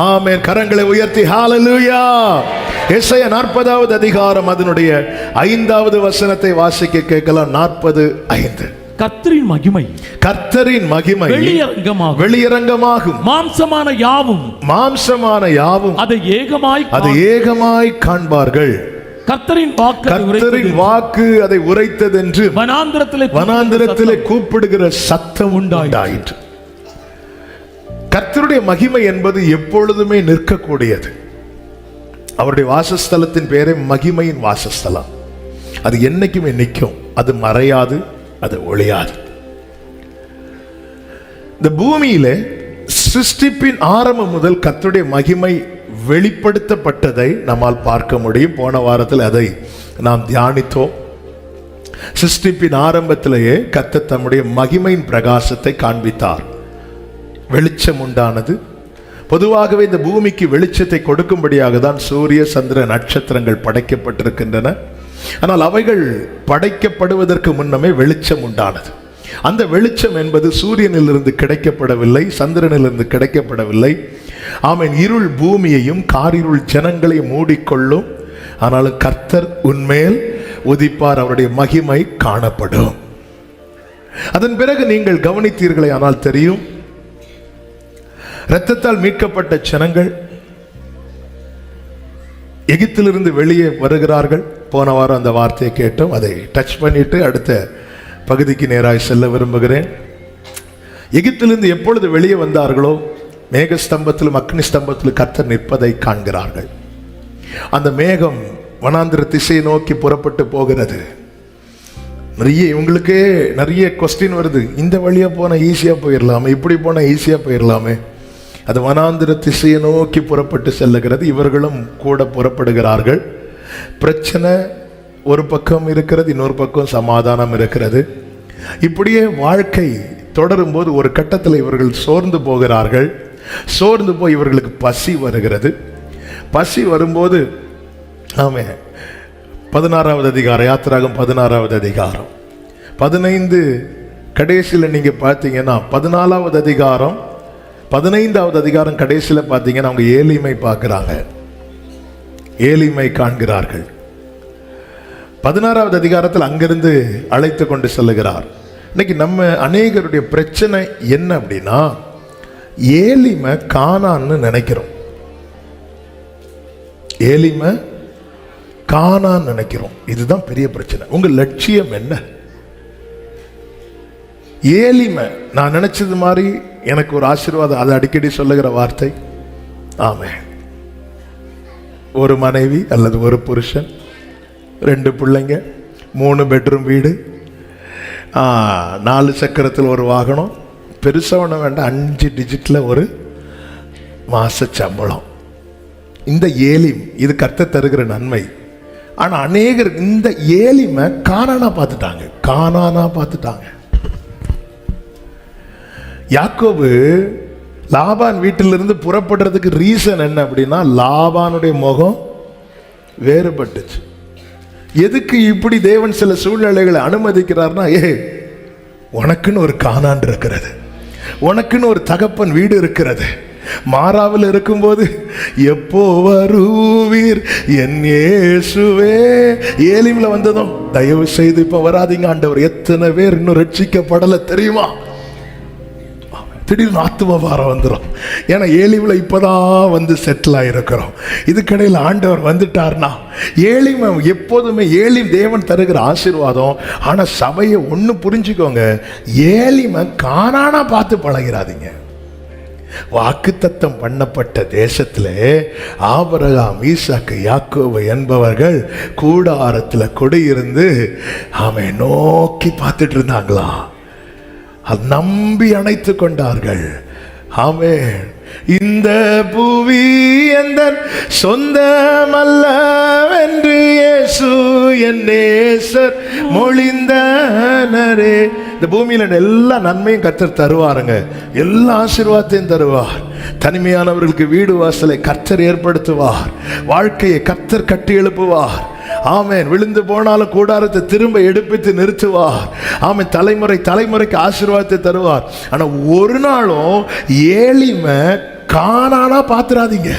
ஆமென். கரங்களை உயர்த்தி ஹalleluya. எசையா 40வது அதிகாரம் அதனுடைய 5வது வசனத்தை வாசிக்க கேட்கலாம். 40:5. கர்த்தரின் மகிமை வெளியரங்கமாகும். மாம்சமான யாவும் அதை ஏகமாய் காண்பார்கள். கர்த்தரின் வாக்கு அதை உரைத்ததென்று வனாந்திரத்திலே கூப்பிடுகிற சத்தம் உண்டாயிற்று. கர்த்தருடைய மகிமை என்பது எப்பொழுதுமே நிற்கக்கூடியது. அவருடைய வாசஸ்தலத்தின் பேரே மகிமையின் வாசஸ்தலம். அது என்னைக்குமே நிற்கும். அது மறையாது, அது ஒளியாது. இந்த பூமியிலே சிருஷ்டிப்பின் ஆரம்பம் முதல் கர்த்தருடைய மகிமை வெளிப்படுத்தப்பட்டதை நம்மால் பார்க்க முடியும். போன வாரத்தில் அதை நாம் தியானித்தோம். சிருஷ்டிப்பின் ஆரம்பத்திலேயே கர்த்தர் தம்முடைய மகிமையின் பிரகாசத்தை காண்பித்தார். வெளிச்சம் உண்டானது. பொதுவாகவே இந்த பூமிக்கு வெளிச்சத்தை கொடுக்கும்படியாக தான் சூரிய சந்திர நட்சத்திரங்கள் படைக்கப்பட்டிருக்கின்றன. ஆனால் அவைகள் படைக்கப்படுவதற்கு முன்னமே வெளிச்சம் உண்டானது. அந்த வெளிச்சம் என்பது சூரியனிலிருந்து கிடைக்கப்படவில்லை, சந்திரனிலிருந்து கிடைக்கப்படவில்லை. ஆமென். இருள் பூமியையும் காரிருள் ஜனங்களையும் மூடிக்கொள்ளும். ஆனாலும் கர்த்தர் உன்மேல் உதிப்பார், அவருடைய மகிமை காணப்படும். அதன் பிறகு நீங்கள் கவனித்தீர்களே ஆனால் தெரியும், இரத்தத்தால் மீட்கப்பட்ட ஜனங்கள் எகிப்திலிருந்து வெளியே வருகிறார்கள். போன வாரம் அந்த வார்த்தையை கேட்டோம். அதை டச் பண்ணிட்டு அடுத்த பகுதிக்கு நேராக செல்ல விரும்புகிறேன். எகிப்திலிருந்து எப்பொழுது வெளியே வந்தார்களோ, மேகஸ்தம்பத்திலும் அக்னி ஸ்தம்பத்திலும் கர்த்தர் நிற்பதை காண்கிறார்கள். அந்த மேகம் வனாந்திர திசையை நோக்கி புறப்பட்டு போகிறது. இவங்களுக்கே நிறைய கொஸ்டின் வருது. இந்த வழியா போனா ஈஸியா போயிடலாமே, இப்படி போனா ஈஸியா போயிடலாமே. அது வனாந்திர திசையை நோக்கி புறப்பட்டு செல்லுகிறது. இவர்களும் கூட புறப்படுகிறார்கள். பிரச்சனை ஒரு பக்கம் இருக்கிறது, இன்னொரு பக்கம் சமாதானம் இருக்கிறது. இப்படியே வாழ்க்கை தொடரும் போது ஒரு கட்டத்தில் இவர்கள் சோர்ந்து போகிறார்கள். சோர்ந்து போய் இவர்களுக்கு பசி வருகிறது. பசி வரும்போது ஆமே 16வது அதிகாரம், யாத்திராகம் 16வது அதிகாரம் 15 கடைசியில் நீங்க பார்த்தீங்கன்னா 14வது அதிகாரம் 15வது அதிகாரம் கடைசியில் பார்த்தீங்கன்னா அவங்க ஏலிமை பார்க்கிறாங்க, ஏலிமை காண்கிறார்கள். 16வது அதிகாரத்தில் அங்கிருந்து அழைத்து கொண்டு செல்லுகிறார். இன்னைக்கு நம்ம அநேகருடைய பிரச்சனை என்ன அப்படின்னா, ஏலிமை கானான்னு நினைக்கிறோம். ஏலிமை கானான்னு நினைக்கிறோம். இதுதான் பெரிய பிரச்சனை. உங்க லட்சியம் என்ன? ஏலிமை நான் நினைச்சது மாதிரி எனக்கு ஒரு ஆசீர்வாதம். அதை அடிக்கடி சொல்லுகிற வார்த்தை. ஆமென். ஒரு மனைவி அல்லது ஒரு புருஷன், 2 பிள்ளைங்க, 3 பெட்ரூம் வீடு, 4 சக்கரத்தில் ஒரு வாகனம், பெருசாக ஒன்று வேண்டாம், 5 டிஜிட்டில் ஒரு மாச சம்பளம். இந்த ஏலிம் இது கர்த்தர் தருகிற நன்மை. ஆனால் அநேகர் இந்த ஏலிமை கானானா பார்த்துட்டாங்க. யாக்கோபு லாபான் வீட்டிலிருந்து புறப்படுறதுக்கு ரீசன் என்ன அப்படின்னா, லாபானுடைய முகம் வேறுபட்டுச்சு. எதுக்கு இப்படி தேவன் சில சூழ்நிலைகளை அனுமதிக்கிறார்னா, உனக்குன்னு ஒரு கானான் இருக்கிறது, உனக்குன்னு ஒரு தகப்பன் வீடு இருக்கிறது. மாறாவில் இருக்கும்போது எப்போ வருவீர் என் இயேசுவே. ஏலிம்ல வந்ததும் தயவு செய்து இப்ப வராதீங்க ஆண்டவர். எத்தனை பேர் இன்னும் ரட்சிக்கப்படலை தெரியுமா? திடீர்னு ஆத்துமபாரம் வந்துடும். ஏன்னா ஏலிமில் இப்போதான் வந்து செட்டில் ஆகிருக்கிறோம். இதுக்கடையில் ஆண்டவர் வந்துட்டார்னா, ஏலிமை எப்போதுமே ஏலிம் தேவன் தருகிற ஆசீர்வாதம். ஆனால் சபையை ஒன்று புரிஞ்சுக்கோங்க, ஏலிமை கானானா பார்த்து பழகிறாதீங்க. வாக்குத்தத்தம் பண்ணப்பட்ட தேசத்தில் ஆபிரகாம், ஈசாக்கு, யாக்கோபு என்பவர்கள் கூடாரத்தில் குடியிருந்து அவன் நோக்கி பார்த்துட்டு இருந்தாங்களாம். அது நம்பி அணைத்து கொண்டார்கள். ஆமென். இந்த புவி எந்த சொந்தமல்லவென்று இயேசு என் நேசர் மொழிந்தனரே. இந்த பூமியில எல்லா நன்மையும் கர்த்தர் தருவாருங்க, எல்லா ஆசீர்வாதத்தையும் தருவார். தனிமையானவர்களுக்கு வீடு வாசலை கர்த்தர் ஏற்படுத்துவார். வாழ்க்கையை கர்த்தர் கட்டி எழுப்புவார். ஆமென். விழுந்து போனாலும் கூடாரத்தை திரும்ப எடுப்பித்து நிறுத்துவார். ஆமென். தலைமுறைக்கு ஆசீர்வாதத்தை தருவார். ஆனா ஒரு நாளும் ஏலிமை கானானா பாத்துறாதீங்க.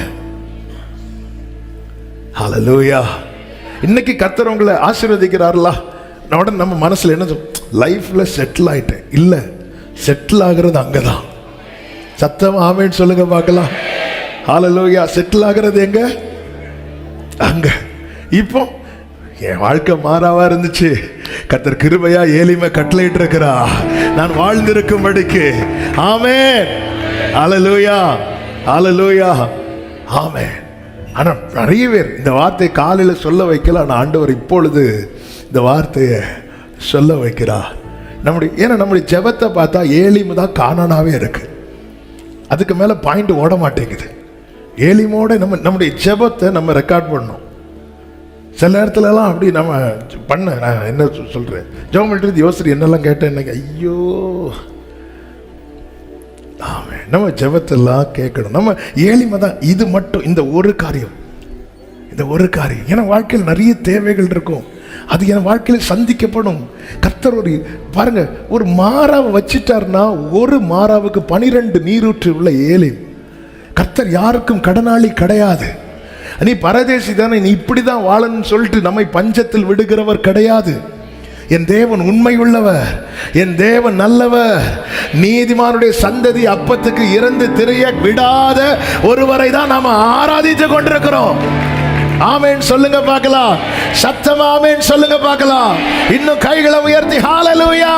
ஹல்லேலூயா. இன்னைக்கு கர்த்தர் உங்களை ஆசீர்வதிக்கிறார்களா? நம்ம மனசுல என்ன லைஃப்ல செட்டில் ஆயிட்டேன் இல்ல, செட்டில் ஆகிறது அங்கதான். சத்தமா ஆமென் சொல்லுங்க பார்க்கலாம். ஹல்லேலூயா. செட்டில் ஆகிறது எங்க? அங்க. இப்போ என் வாழ்க்கை மாறாவா இருந்துச்சு, கர்த்தர் கிருபையா ஏலிமை கட்டளையிட்டு இருக்கிறா நான் வாழ்ந்திருக்கும்படிக்கு. ஆமென். ஹல்லேலூயா. ஹல்லேலூயா. ஆமென். ஆனா நிறைய பேர் இந்த வார்த்தையை காலையில சொல்ல வைக்கல, ஆனா ஆண்டவர் இப்பொழுது இந்த வார்த்தையை சொல்ல வைக்கிறார். நம்முடைய ஜெபத்தை பார்த்தா ஏலிமு தான் கானானாவே இருக்கு. அதுக்கு மேல பாயிண்ட் ஓட மாட்டேங்குது. ஏலிமோட நம்முடைய ஜெபத்தை நம்ம ரெக்கார்ட் பண்ணோம். சில நேரத்துல எல்லாம் அப்படி நம்ம நான் என்ன சொல்றேன், ஜெபம் பண்ணிட்டு யோசனை என்னெல்லாம் கேட்டேன், எனக்கு ஐயோ. ஆமாம், நம்ம ஜெபத்தெல்லாம் கேட்கணும். நம்ம ஏளிமை தான். இது மட்டும் இந்த ஒரு காரியம் ஏன்னா வாழ்க்கையில் நிறைய தேவைகள் இருக்கும், அது என் வாழ்க்கையில் சந்திக்கப்படும். கர்த்தர் பாருங்க, ஒரு மாறாவை வச்சிட்டார்னா ஒரு மாறாவுக்கு 12 நீரூற்று உள்ள ஏலி. கர்த்தர் யாருக்கும் கடனாளி கிடையாது. நீ பரதேசி தானே, நீ இப்படிதான் வாழணும்னு சொல்லிட்டு நம்மை பஞ்சத்தில் விடுகிறவர் கிடையாது. என் தேவன் உண்மை உள்ளவர், என் தேவன் நல்லவர். நீதிமானுடைய சந்ததி அப்பத்துக்கு இறந்து திரைய விடாத ஒருவரை தான் நாம ஆராதித்து கொண்டிருக்கிறோம். ஆமென் சொல்லுங்க பார்க்கலாம். சத்தமா ஆமென் சொல்லுங்க பார்க்கலாம். இன்னும் கைகளை உயர்த்தி ஹல்லேலூயா.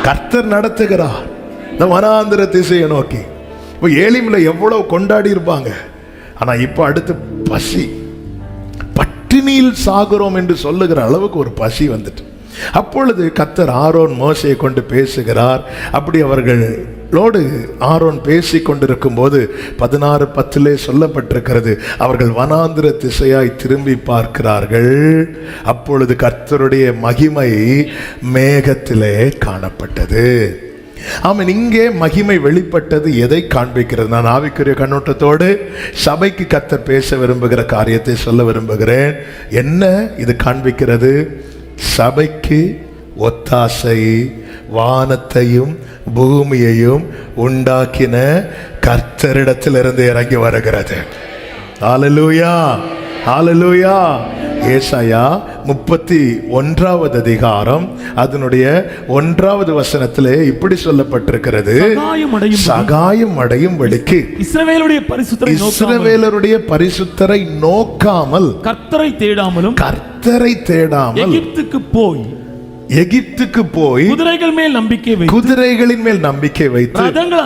கர்த்தர் நடத்துகிறார் இந்த வனாந்திர திசையை நோக்கி. இப்போ ஏலிம்ல எவ்வளவு கொண்டாடி இருப்பாங்க, ஆனா இப்ப அடுத்து பசி, பட்டினியில் சாகுறோம் என்று சொல்லுகிற அளவுக்கு ஒரு பசி வந்துட்டு. அப்பொழுது கர்த்தர் ஆரோன் மோசையை கொண்டு பேசுகிறார். அப்படி அவர்களோடு ஆரோன் பேசி கொண்டிருக்கும் போது 16:10 சொல்லப்பட்டிருக்கிறது, அவர்கள் வனாந்திர திசையாய் திரும்பி பார்க்கிறார்கள். அப்பொழுது கர்த்தருடைய மகிமை மேகத்திலே காணப்பட்டது. ஆமாம், இங்கே மகிமை வெளிப்பட்டது எதை காண்பிக்கிறது? நான் ஆவிக்குரிய கண்ணோட்டத்தோடு சபைக்கு கர்த்தர் பேச விரும்புகிற காரியத்தை சொல்ல விரும்புகிறேன். என்ன இது காண்பிக்கிறது? சபைக்கு ஒத்தாசை வானத்தையும் பூமியையும் உண்டாக்கின கர்த்தரிடத்திலிருந்து இறங்கி வருகிறது. ஹல்லேலூயா. ஹல்லேலூயா. ஏசாயா 31வது அதிகாரம் அதனுடைய 1வது வசனத்திலே இப்படி சொல்லப்பட்டிருக்கிறது, சகாயம் அடையும் வழிக்கு இஸ்ரவேலருடைய பரிசுத்தரை நோக்காமல் கர்த்தரை தேடாமல் எகிப்துக்கு போய் குதிரைகளின் மேல் நம்பிக்கை வைத்து ரதங்கள்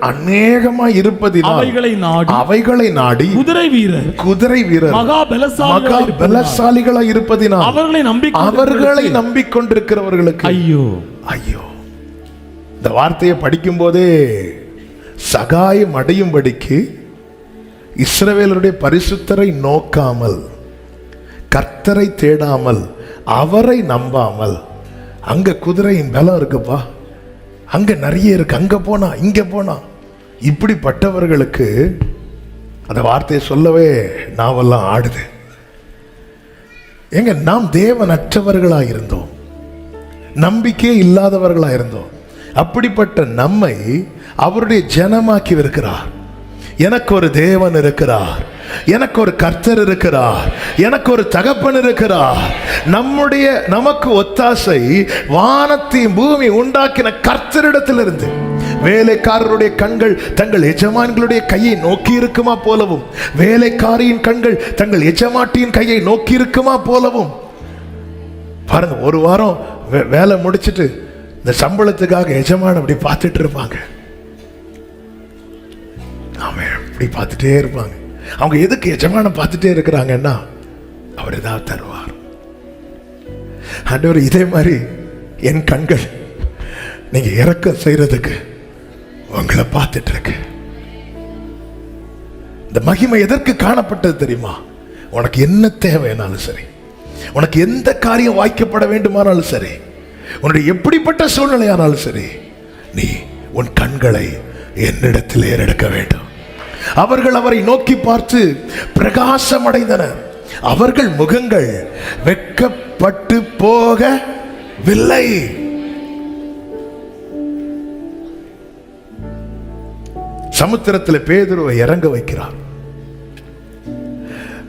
அநேகமாய் இருப்பதினால் அவைகளை நாடி குதிரை வீரர் மகா பலசாலிகளாய் இருப்பதினால் அவர்களை நம்பிக்கொண்டிருக்கிறவர்களுக்கு ஐயோ ஐயோ. இந்த வார்த்தையை படிக்கும் போதே சகாயம் அடையும்படிக்கு இஸ்ரவேலருடைய பரிசுத்தரை நோக்காமல் கர்த்தரை தேடாமல் அவரை நம்பாமல், அங்க குதிரையின் பலம் இருக்குப்பா, அங்க நிறைய இருக்கு, அங்க போனா இங்க போனா, இப்படிப்பட்டவர்களுக்கு அந்த வார்த்தையை சொல்லவே நாவெல்லாம் ஆடுது. எங்க நாம் தேவனற்றவர்களா இருந்தோம், நம்பிக்கையே இல்லாதவர்களா இருந்தோம். அப்படிப்பட்ட நம்மை அவருடைய ஜனமாக்கி இருக்கிறார். எனக்கு ஒரு தேவன் இருக்கிறார், எனக்கு ஒரு கர்த்தர் இருக்கிறார், எனக்கு ஒரு தகப்பன் இருக்கிறார். நமக்கு ஒத்தாசை வானத்தையும் பூமி உண்டாக்கின கர்த்தரிடத்திலிருந்து. வேலைக்காரருடைய கண்கள் தங்கள் எஜமான்களுடைய கையை நோக்கி இருக்குமா போலவும், வேலைக்காரியின் கண்கள் தங்கள் எஜமாட்டியின் கையை நோக்கி இருக்குமா போலவும். பாருங்க, ஒரு வாரம் வேலை முடிச்சிட்டு இந்த சம்பளத்துக்காக எஜமான் அப்படி பார்த்துட்டு இருப்பாங்க. அவன் அப்படி பார்த்துட்டே இருப்பாங்க. அவங்க எதுக்கு எஜமான பார்த்துட்டே இருக்கிறாங்கன்னா, அவர் ஏதாவது தருவார். ஆண்டவர், இதே மாதிரி என் கண்கள் நீங்க இறக்க செய்யறதுக்கு உங்களை பார்த்துட்டு இருக்கு. இந்த மகிமை எதற்கு காணப்பட்டது தெரியுமா? உனக்கு என்ன தேவைனாலும் சரி, உனக்கு எந்த காரியம் வாய்க்கப்பட வேண்டுமானாலும் சரி, உன்னுடைய எப்படிப்பட்ட சூழ்நிலையானாலும் சரி, நீ உன் கண்களை என்னிடத்தில் ஏறெடுக்க வேண்டும். அவர்கள் அவரை நோக்கி பார்த்து பிரகாசம் அடைந்தனர். அவர்கள் முகங்கள் வெட்கப்பட்டு போகவில்லை. சமுத்திரத்தில் பேதுருவை இறங்க வைக்கிறார்.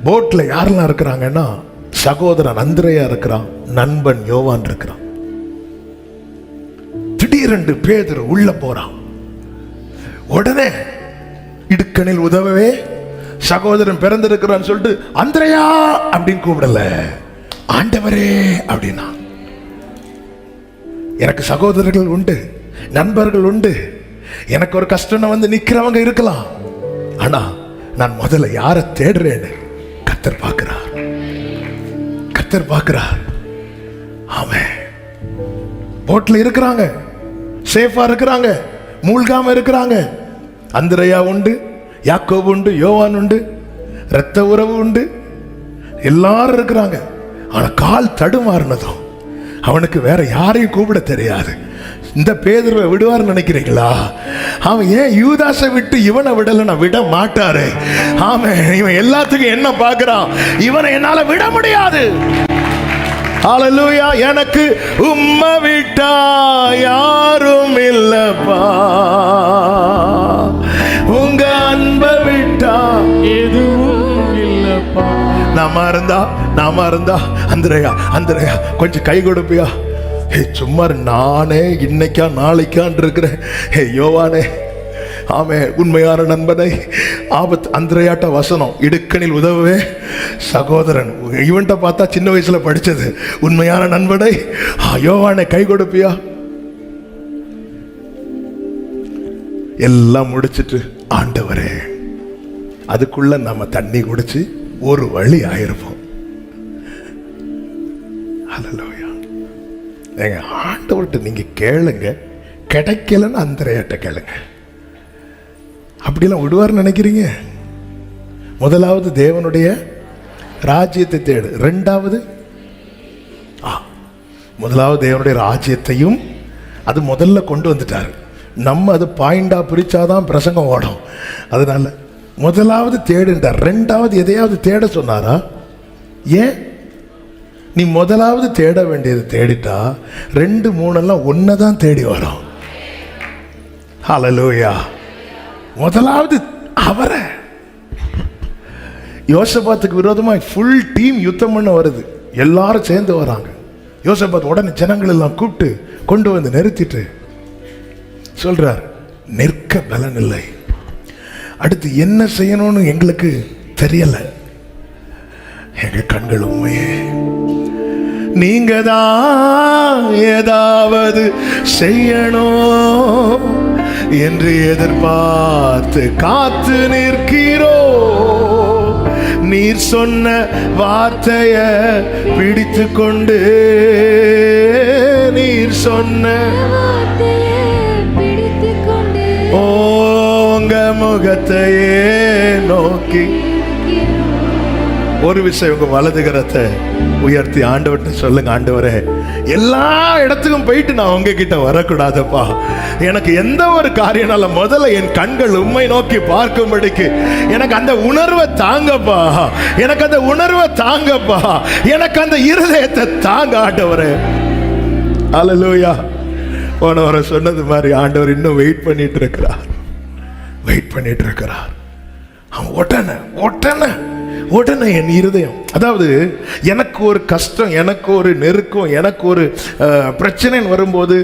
போட்ல யாரெல்லாம் இருக்கிறாங்கன்னா, சகோதரன் அந்திரேயா இருக்கிறான், நண்பன் யோவான் இருக்கிறான். திடீரென்று பேதுரு உள்ள போறான். உடனே இடுக்கணில் உதவவே சகோதரன் பிறந்திருக்கிறான்னு சொல்லிட்டு அந்திரேயா அப்படின்னு கூப்பிடல, ஆண்டவரே அப்படின்னா. எனக்கு சகோதரர்கள் உண்டு, நண்பர்கள் உண்டு, எனக்கு ஒரு கஷ்டம் வந்து நிக்கிறவங்க இருக்கலாம். ஆனா நான் முதல்ல யாரை தேடுறேன்னு கர்த்தர் பார்க்கிறார். கர்த்தர் பார்க்கிறார். ஆமென். போட்ல இருக்கிறாங்க, சேஃபா இருக்கிறாங்க, மூழ்காம இருக்கிறாங்க. அந்திரேயா உண்டு, யாக்கோபு உண்டு, யோவான் உண்டு, இரத்த உறவு உண்டு, எல்லாரும் இருக்கிறாங்க. ஆனா கால் தடுமாறினதும் அவனுக்கு வேற யாரையும் கூப்பிட தெரியாது. இந்த பேதுருவை விடுவார் நினைக்கிறீங்களா? அவன் ஏன் யூதாசை விட்டு இவனை விடல? விட மாட்டாரு. ஆமென். இவன் எல்லாத்துக்கும் என்ன பார்க்கிறான்? இவனை என்னால விட முடியாது. ஹல்லேலூயா. எனக்கு உம்மை விட்டா யாரும் இல்லப்பா, உங்க அன்பை விட்டா எதுவும் இல்லப்பா. நாம இருந்தா அந்திரேயா கொஞ்சம் கை கொடுப்பியா? சும்மா நானே இன்னைக்கா நாளைக்கான் இருக்கிறேன். யோவானே, ஆமே, உண்மையான நண்பனை ஆபத்து. அந்திரேயாட்ட வசனம், இடுக்கணில் உதவவே சகோதரன். இவன்ட்ட பார்த்தா சின்ன வயசுல படிச்சது. உண்மையான நண்பனை யோவானே கை கொடுப்பியா? எல்லாம் முடிச்சிட்டு, ஆண்டவரே, அதுக்குள்ள நம்ம தண்ணி குடிச்சு ஒரு வழி ஆயிருப்போம். ஹல்லேலூயா. எங்க ஆண்டவர்கிட்ட நீங்க கேளுங்க, கிடைக்கலன்னு அந்திரேயாட்ட கேளுங்க. அப்படிலாம் விடுவார் நினைக்கிறீங்க? முதலாவது தேவனுடைய ராஜ்யத்தை தேடு. ரெண்டாவது, முதலாவது தேவனுடைய ராஜ்யத்தையும் அது முதல்ல கொண்டு வந்துட்டார். நம்ம அது பாயிண்டா பிரிச்சாதான் பிரசங்கம் ஓடும். அதனால முதலாவது தேடுன்றார். ரெண்டாவது எதையாவது தேட சொன்னாரா? ஏன்? நீ முதலாவது தேட வேண்டியது தேடிட்டா 2, 3 ஒன்னதான் தேடி வரும். ஹல்லேலூயா. முதலாவது அவரை. யோசபாத்துக்கு விரோதமா ஃபுல் டீம் யுத்தம் பண்ண வருது. எல்லாரும் சேர்ந்து வராங்க. யோசபாத் உடனே ஜனங்கள் எல்லாம் கூப்பிட்டு கொண்டு வந்து நிறுத்திட்டு சொல்றார், நிற்க பலன் இல்லை, அடுத்து என்ன செய்யணும்னு எங்களுக்கு தெரியல, எங்க கண்கள் உண்மையே, நீங்க தான் ஏதாவது செய்யணும் என்று எதிர்பார்த்து காத்து நிற்கிறோ. நீர் சொன்ன வார்த்தைய பிடித்து கொண்டு, நீர் சொன்ன உங்க முகத்தையே நோக்கி. ஒரு விஷயம், உங்க வலது கரத்தை உயர்த்தி ஆண்டவர்கிட்ட சொல்லுங்க, ஆண்டவரே, எல்லா இடத்துக்கும் போயிட்டு நான் உங்ககிட்ட வரக்கூடாதுப்பா. எனக்கு எந்த ஒரு காரியனால முதல்ல என் கண்கள் உம்மை நோக்கி பார்க்கும்படிக்கு எனக்கு அந்த உணர்வை தாங்கப்பா, எனக்கு அந்த உணர்வை தாங்கப்பா, எனக்கு அந்த இருதயத்தை தாங்க ஆண்டவரே. அல்லேலூயா. போனவரை சொன்னது மாதிரி ஆண்டவர் இன்னும் வெயிட் பண்ணிட்டு இருக்கிறார். உடனே என் இருதயம், அதாவது எனக்கு ஒரு கஷ்டம், எனக்கு ஒரு நெருக்கம், எனக்கு ஒரு பிரச்சனைன்னு வரும்போது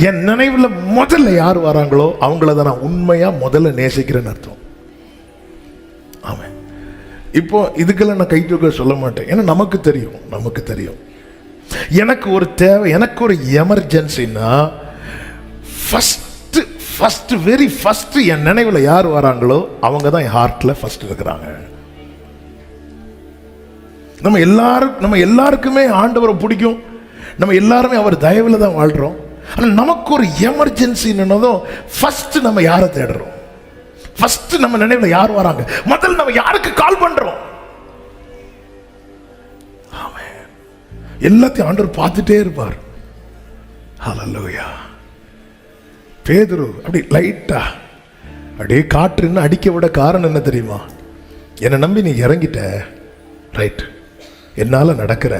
என் நினைவில் முதல்ல யார் வராங்களோ அவங்கள தான் நான் உண்மையா முதல்ல நேசிக்கிறேன்னு அர்த்தம். ஆமாம். இப்போ இதுக்கெல்லாம் நான் கை தூக்க சொல்ல மாட்டேன். ஏன்னா நமக்கு தெரியும் எனக்கு ஒரு தேவை, எனக்கு ஒரு எமர்ஜென்சின்னா வெரி ஃபர்ஸ்ட் என் நினைவில் யார் வராங்களோ அவங்க தான் என் ஹார்ட்ல ஃபர்ஸ்ட் இருக்கிறாங்க. நம்ம எல்லாருக்குமே ஆண்டவரை பிடிக்கும், நம்ம எல்லாருமே அவர் தயவுல தான் வாழ்றோம். ஆனால் நமக்கு ஒரு எமர்ஜென்சின்னதும் ஃபர்ஸ்ட் நம்ம யாரை தேடுறோம்? ஃபர்ஸ்ட் நம்ம நினைவில் யார் வராங்க, முதல்ல நம்ம யாருக்கு கால் பண்றோம்? எல்லாத்தையும் ஆண்டவர் பார்த்துட்டே இருப்பார். ஹல்லேலூயா. பேதுரு அப்படி லைட்டா அப்படியே காற்றுன்னு அடிக்க விட காரணம் என்ன தெரியுமா? என்னை நம்பி நீ இறங்கிட்ட, ரைட், என்னால நடக்கிற,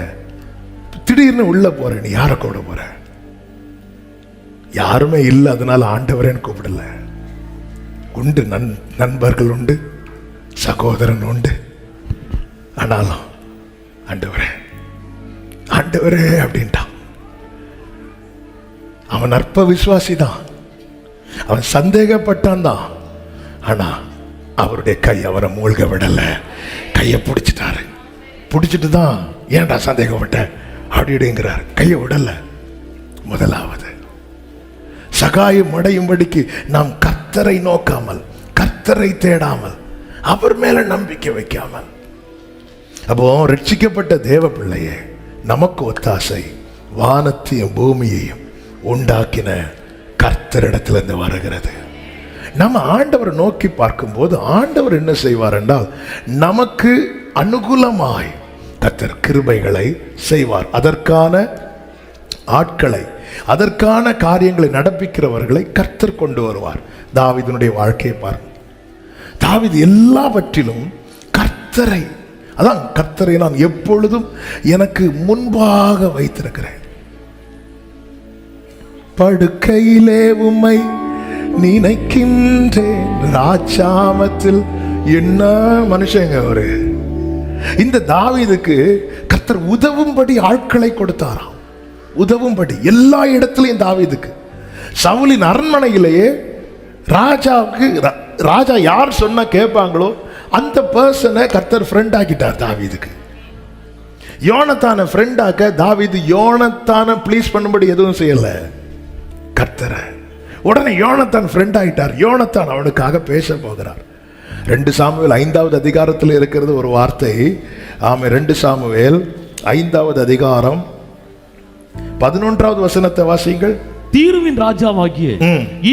திடீர்னு உள்ள போற, நீ யாரை கூட போற? யாருமே இல்லை, அதனால ஆண்டவரேன்னு கூப்பிடல, உண்டு, நண்பர்கள் உண்டு, சகோதரன் உண்டு. ஆனாலும் ஆண்டவரே ஆண்டவரே அப்படின்ட்டான். அவன் அற்ப விசுவாசி தான், அவன் சந்தேகப்பட்டான் தான். ஆனா அவருடைய கை அவரை மூழ்க விடல. கையை பிடிச்சிட்டாரு. பிடிச்சிட்டு தான் ஏன்டா சந்தேகப்பட்ட அப்படிங்கிறார். கையை விடல. முதலாவது சகாயம் அடையும்படிக்கு நாம் கர்த்தரை நோக்காமல், கர்த்தரை தேடாமல், அவர் மேல நம்பிக்கை வைக்காமல். அப்போ ரட்சிக்கப்பட்ட தேவ பிள்ளையே, நமக்கு ஒத்தாசை வானத்தையும் பூமியையும் உண்டாக்கின கர்த்தரிடத்திலிருந்து வருகிறது. நம்ம ஆண்டவரை நோக்கி பார்க்கும்போது ஆண்டவர் என்ன செய்வார் என்றால், நமக்கு அனுகூலமாய் கர்த்தர் கிருபைகளை செய்வார். அதற்கான ஆட்களை, அதற்கான காரியங்களை நடப்பிக்கிறவர்களை கர்த்தர் கொண்டு வருவார். தாவீதினுடைய வாழ்க்கையை பாருங்கள். தாவீது எல்லாவற்றிலும் கர்த்தரை, அதான் கர்த்தரை நான் எப்பொழுதும் எனக்கு முன்பாக வைத்திருக்கிறேன். படுக்கையிலே உம்மை நினைக்கின்றேன், ராஜாமத்தில். என்ன மனுஷங்க அவரு! இந்த தாவீதுக்கு கர்த்தர் உதவும்படி ஆட்களை கொடுத்தாராம். உதவும்படி எல்லா இடத்திலையும். தாவீதுக்கு சவுலின் அரண்மனையிலேயே ராஜாவுக்கு, ராஜா யார் சொன்னா கேட்பாங்களோ அந்த பர்சனை கர்த்தர் ஃப்ரெண்ட் ஆக்கிட்டார் தாவீதுக்கு. யோனத்தான ஃப்ரெண்ட் ஆக்க தாவீது யோனத்தான ப்ளீஸ் பண்ணும்படி எதுவும் செய்யல, கர்த்தரை. உடனே யோனத்தான் ஃப்ரெண்ட் ஆகிட்டார். யோனத்தான் அவனுக்காக பேச போகிறார். 2 சாமுவேல் 5வது அதிகாரத்தில் இருக்கிறது ஒரு வார்த்தை. ஆமே, 2 சாமுவேல் 5வது அதிகாரம் 11வது வசனத்தை வாசியுங்கள். தீருவின் ராஜாவாகிய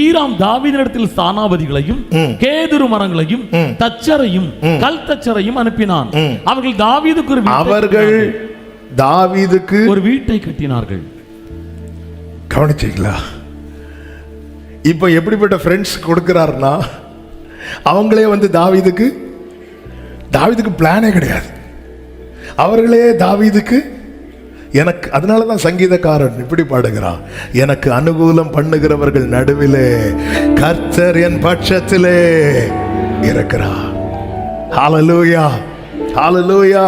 ஈராம் தாவீதினிடத்தில் ஸ்தானாபதிகளையும் கேதுரு மரங்களையும் தச்சரையும் கல் தச்சரையும் அனுப்பினான். அவர்கள் தாவீதுக்கு ஒரு வீட்டை கட்டினார்கள். கவனிச்சீங்களா? இப்ப எப்படிப்பட்ட ஃப்ரெண்ட்ஸ் கொடுக்கிறார்னா, அவங்களே வந்து தாவீதுக்கு பிளானே கிடையாது. அவர்களே தாவீதுக்கு எனக்கு, அதனாலதான் சங்கீதக்காரன் இப்படி பாடுகிறான், எனக்கு அனுகூலம் பண்ணுகிறவர்கள் நடுவிலே கர்த்தர் என் பட்சத்திலே இருக்கிறார். ஹல்லேலூயா, ஹல்லேலூயா.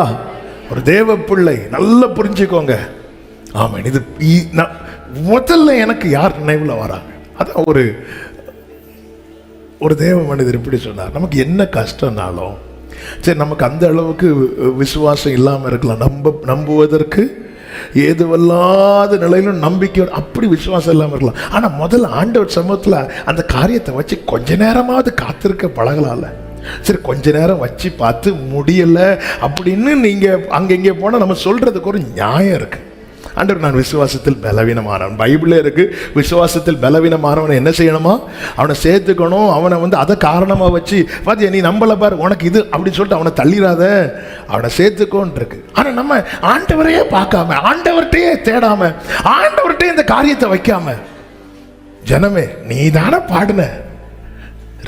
ஒரு தேவ பிள்ளை நல்லா புரிஞ்சுக்கோங்க. ஆமாம், இது முதல்ல எனக்கு யார் நினைவுல வராங்க? அதான் ஒரு தேவ மனிதர் இப்படி சொன்னார், நமக்கு என்ன கஷ்டம்னாலும் சரி, நமக்கு அந்த அளவுக்கு விசுவாசம் இல்லாமல் இருக்கலாம், நம்புவதற்கு ஏதுவல்லாத நிலையிலும் நம்பிக்கை, அப்படி விசுவாசம் இல்லாமல் இருக்கலாம். ஆனால் முதல்ல ஆண்டவர் சமூகத்தில் அந்த காரியத்தை வச்சு கொஞ்ச நேரமாவது காத்திருக்க பழகலாம்ல. சரி, கொஞ்ச நேரம் வச்சு பார்த்து முடியலை அப்படின்னு நீங்கள் அங்கே போனால் நம்ம சொல்கிறதுக்கு ஒரு நியாயம் இருக்குது. ஆண்டவர், நான் விசுவாசத்தில் பலவீனமானவன், பைபிளே இருக்கு, விசுவாசத்தில் பலவீனமானவனை என்ன செய்யணுமா? அவனை சேர்த்துக்கணும். அவனை வந்து அதை காரணமாக வச்சு பாத்தியா நீ நம்பலை பாரு, உனக்கு இது அப்படின்னு சொல்லிட்டு அவனை தள்ளிடாத, அவனை சேர்த்துக்கோன்னு இருக்கு. ஆனால் நம்ம ஆண்டவரையே பார்க்காம, ஆண்டவர்கிட்டயே தேடாம, ஆண்டவர்கிட்டயே இந்த காரியத்தை வைக்காம, ஜனமே நீ தானே பாடின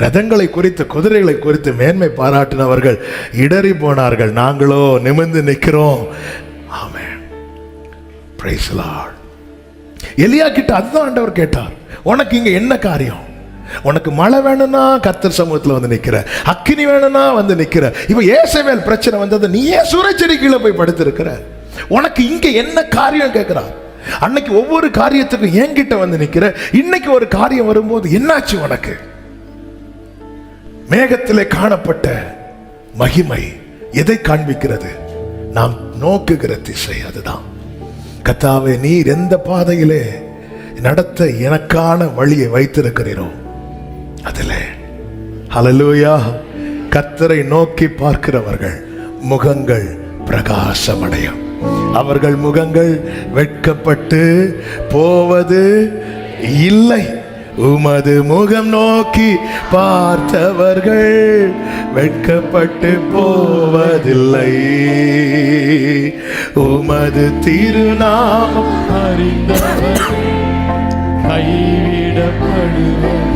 ரதங்களை குறித்து, குதிரைகளை குறித்து மேன்மை பாராட்டினவர்கள் இடறி போனார்கள், நாங்களோ நிமிர்ந்து நிற்கிறோம். ஆமென். Praise the Lord. எலியா கிட்ட அதுதான் ஆண்டவர் கேட்டார், உனக்கு இங்க என்ன காரியம்? உனக்கு மழை வேணும்னா கர்த்தர் சமூகத்தில் வந்து நிற்கிற, அக்கினி வேணும்னா வந்து நிற்கிற. இப்போ ஏசவேல் பிரச்சனை வந்தது, நீ ஏன் சூரச்செடி கீழே போய் படுத்திருக்கிற? உனக்கு இங்க என்ன காரியம் கேட்கிறார். அன்னைக்கு ஒவ்வொரு காரியத்துக்கும் என்கிட்ட வந்து நிற்கிற, இன்னைக்கு ஒரு காரியம் வரும்போது என்னாச்சு உனக்கு? மேகத்திலே காணப்பட்ட மகிமை எதை காண்பிக்கிறது? நாம் நோக்குகிற திசை அதுதான். கர்த்தாவே, நீர் எந்த பாதையிலே நடத்த எனக்கான வழியை வைத்திருக்கிறீரோ அதிலே. ஹல்லேலூயா. கர்த்தரை நோக்கி பார்க்கிறவர்கள் முகங்கள் பிரகாசமடையும், அவர்கள் முகங்கள் வெட்கப்பட்டு போவது இல்லை. உமது முகம் நோக்கி பார்த்தவர்கள் வெட்கப்பட்டு போவதில்லை. உமது திருநாமம் அறிந்தவர்கள் கைவிடப்படுவர்.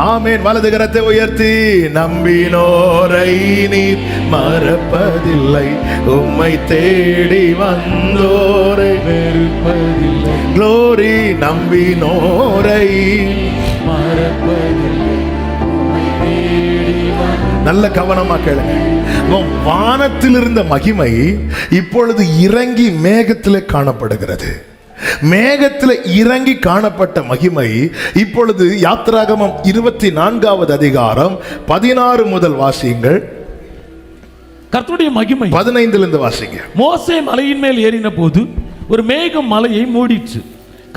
ஆமென். வலது கரத்தை உயர்த்தி, நம்பினோரை நீர் மறப்பதில்லை, உம்மை தேடி வந்தோரை வெறுப்பதில்லை. க்ளோரி. நம்பினோரை மறப்பதில்லை, நல்ல கவனமா கேளுங்க. வானத்தில் இருந்த மகிமை இப்பொழுது இறங்கி மேகத்திலே காணப்படுகிறது. மேகத்தில் இறங்கி காணப்பட்ட மகிமை இப்பொழுது யாத்திராகமம் 24வது அதிகாரம் 16 முதல் வாசியுங்கள். கர்த்தருடைய மகிமை 15 வாசிங்க. மோசே மலையின் மேல் ஏறின போது ஒரு மேகம் மலையை மூடிற்று.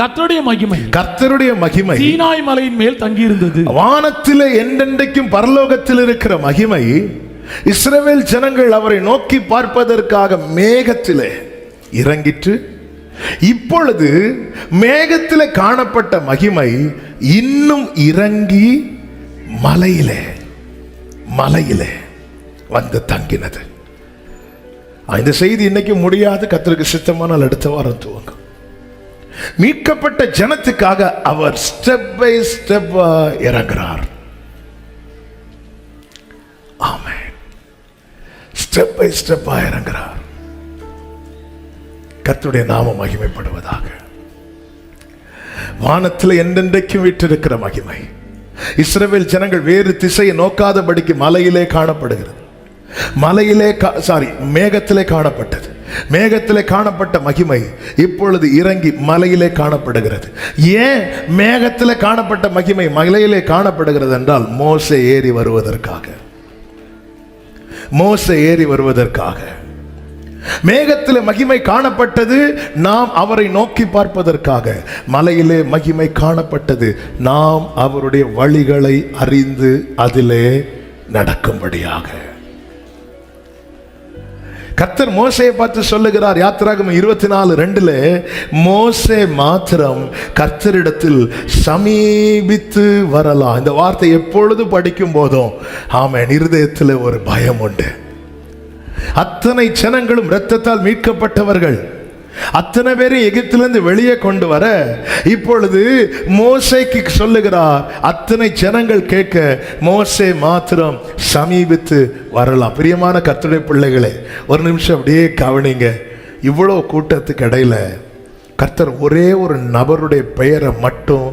கர்த்தருடைய மகிமை சீனாய் மலையின் மேல் தங்கி இருந்தது. வானத்திலே என்றென்றைக்கும் பரலோகத்தில் இருக்கிற மகிமை இஸ்ரவேல் ஜனங்கள் அவரை நோக்கி பார்ப்பதற்காக மேகத்திலே இறங்கிற்று. இப்பொழுது மேகத்திலே காணப்பட்ட மகிமை இன்னும் இறங்கி மலையிலே வந்து தங்கினது. இந்த செய்தி இன்னைக்கு முடியாது. கர்த்தருக்கு சித்தமானால் அடுத்த வாரம் துவங்கும். மீட்கப்பட்ட ஜனத்துக்காக அவர் ஸ்டெப் பை ஸ்டெப் இறங்குறார். ஆமென். ஸ்டெப் பை ஸ்டெப்பா இறங்குறார். கர்த்தருடைய நாமம் மகிமைப்படுவதாக. வானத்தில் என்றென்றைக்கும் வீற்றிருக்கிற மகிமை இஸ்ரவேல் ஜனங்கள் வேறு திசையை நோக்காதபடிக்கு மலையிலே காணப்படுகிறது. மேகத்திலே காணப்பட்டது. மேகத்திலே காணப்பட்ட மகிமை இப்பொழுது இறங்கி மலையிலே காணப்படுகிறது. ஏன் மேகத்திலே காணப்பட்ட மகிமை மலையிலே காணப்படுகிறது என்றால் மோசே ஏறி வருவதற்காக மேகத்திலே மகிமை காணப்பட்டது. நாம் அவரை நோக்கி பார்ப்பதற்காக. மலையிலே மகிமை காணப்பட்டது. நாம் அவருடைய வழிகளை அறிந்து அதிலே நடக்கும்படியாக. கர்த்தர் மோசேயை பார்த்து சொல்லுகிறார். யாத்திராகமம் 24:2 மோசே மாத்திரம் கர்த்தரிடத்தில் சமீபித்து வரலாம். இந்த வார்த்தை எப்பொழுது படிக்கும் போதும் ஆமென் இருதயத்தில் ஒரு பயம் உண்டு. அத்தனை ஜனங்களும் இரத்தத்தால் மீட்கப்பட்டவர்கள். அத்தனை பேரும் எகிப்திலிருந்து வெளியே கொண்டு வர இப்பொழுது மோசேக்கு சொல்லுகிறார். அத்தனை ஜனங்கள் கேட்க மோசே மாத்திரம் சமீபித்து வரலாம். பிரியமான கர்த்தருடைய பிள்ளைகளே, ஒரு நிமிஷம் அப்படியே கவனிங்க. இவ்வளவு கூட்டத்துக்கு இடையில கர்த்தர் ஒரே ஒரு நபருடைய பெயரை மட்டும்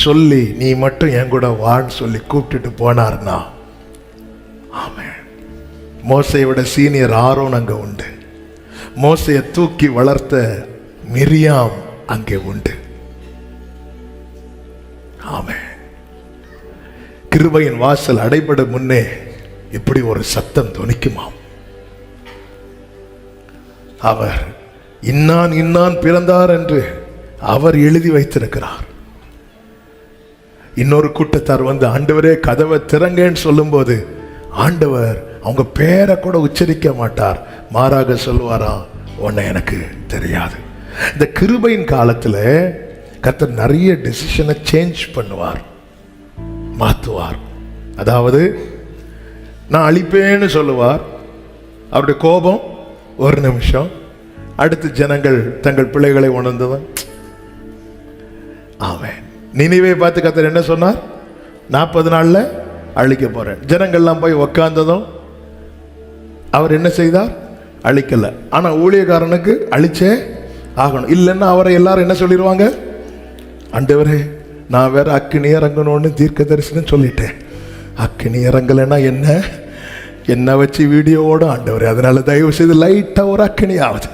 சொல்லி நீ மட்டும் என் கூட வான்னு சொல்லி கூப்பிட்டுட்டு போனார்னா, ஆமென். மோசையை விட சீனியர் ஆரோன் அங்கே உண்டு. மோசையை தூக்கி வளர்த்த மிரியாம் அங்கே உண்டு. ஆமென். கிருபையின் வாசல் அடைபட முன்னே இப்படி ஒரு சத்தம் தொனிக்குமாம். அவர் இன்னான் பிறந்தார் என்று அவர் எழுதி வைத்திருக்கிறார். இன்னொரு கூட்டத்தார் வந்து ஆண்டவரே கதவை திறங்கன்னு சொல்லும்போது ஆண்டவர் அவங்க பேரை கூட உச்சரிக்க மாட்டார். மாறாக சொல்லுவாராம், உன்னை எனக்கு தெரியாது. இந்த கிருபையின் காலத்தில் கர்த்தர் நிறைய டெசிஷனை சேஞ்ச் பண்ணுவார், மாற்றுவார். அதாவது நான் அழிப்பேன்னு சொல்லுவார். அவருடைய கோபம் ஒரு நிமிஷம். அடுத்து ஜனங்கள் தங்கள் பிள்ளைகளை உணர்ந்தவன். ஆமென். நினிவே பார்த்து கர்த்தர் என்ன சொன்னார்? 40 நாள்ல அழிக்க போறேன். ஜனங்கள்லாம் போய் உக்காந்ததும் அவர் என்ன செய்தார்? அழிக்கல. ஆனா ஊழியக்காரனுக்கு அழிச்சே ஆகணும். இல்லைன்னா அவரை எல்லாரும் என்ன சொல்லிடுவாங்க? ஆண்டவரே நான் வேற அக்கினி இறங்கணும்னு தீர்க்க தரிசனம் சொல்லிட்டேன். அக்கினி இறங்கலைன்னா என்ன வச்சு வீடியோவோட ஆண்டவரே, அதனால தயவு செய்து லைட்டா ஒரு அக்கினி ஆகுது.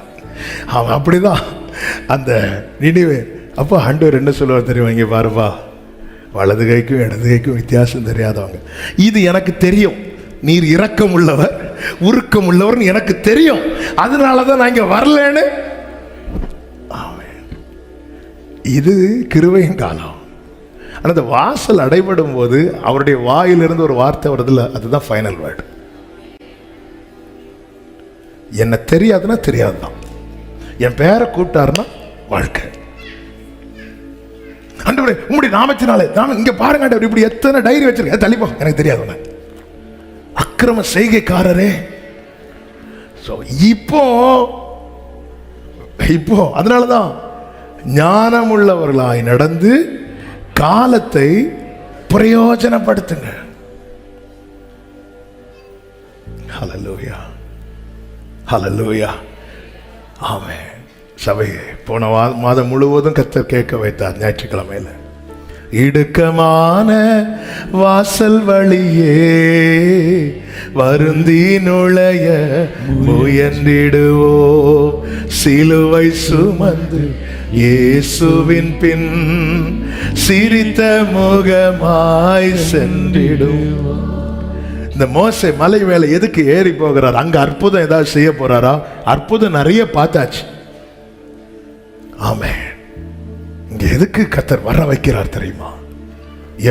அவன் அப்படிதான் அந்த நினைவே. அப்போ ஆண்டவர் என்ன சொல்லுவார் தெரியுமா? இங்கே பாருப்பா, வலது கைக்கும் இடது கைக்கும் வித்தியாசம் தெரியாதவங்க, இது எனக்கு தெரியும். நீர் இரக்கம் உள்ளவர், உருக்கம் உள்ளவர் எனக்கு தெரியும். அதனாலதான் நான் இங்க வரலன்னு. இது கிருபையின் காலம். ஆனால் அந்த வாசல் அடைபடும் போது அவருடைய வாயிலிருந்து ஒரு வார்த்தை வருதுல்ல, அதுதான் ஃபைனல் வேர்டு. என்ன தெரியாதுன்னா தெரியாதுதான். என் பேரை கூப்பிட்டாருன்னா வாழ்க்கை. ஆண்டவரே உங்களுடைய நாமத்தினாலே நான் இங்க பாருங்க ஆண்டவரே, இப்படி எத்தனை டைரி வச்சிருக்கேன், தள்ளிப்போ எனக்கு தெரியாது. அக்கிரம செய்கைக்காரரே. இப்போ அதனாலதான் ஞானமுள்ளவர்களாய் நடந்து காலத்தை பிரயோஜனப்படுத்துங்க. ஹல்லேலூயா, ஹல்லேலூயா, ஆமென். சபையை போன மாதம் முழுவதும் கர்த்தர் கேட்க வைத்தார். ஞாயிற்றுக்கிழமையில இடுக்கமான வாசல் வழியே வருந்தி நுழைய முயன்றிடுவோ, சிலுவை சுமந்து இயேசுவின் பின் சிரித்த முகமாய் சென்றிடுவோ. இந்த மோசே மலை மேல எதுக்கு ஏறி போகிறார்? அங்க அற்புதம் ஏதாவது செய்ய போறாரா? அற்புதம் நிறைய பார்த்தாச்சு. ஆமென். இங்க எதுக்கு கர்த்தர் வர வைக்கிறார் தெரியுமா?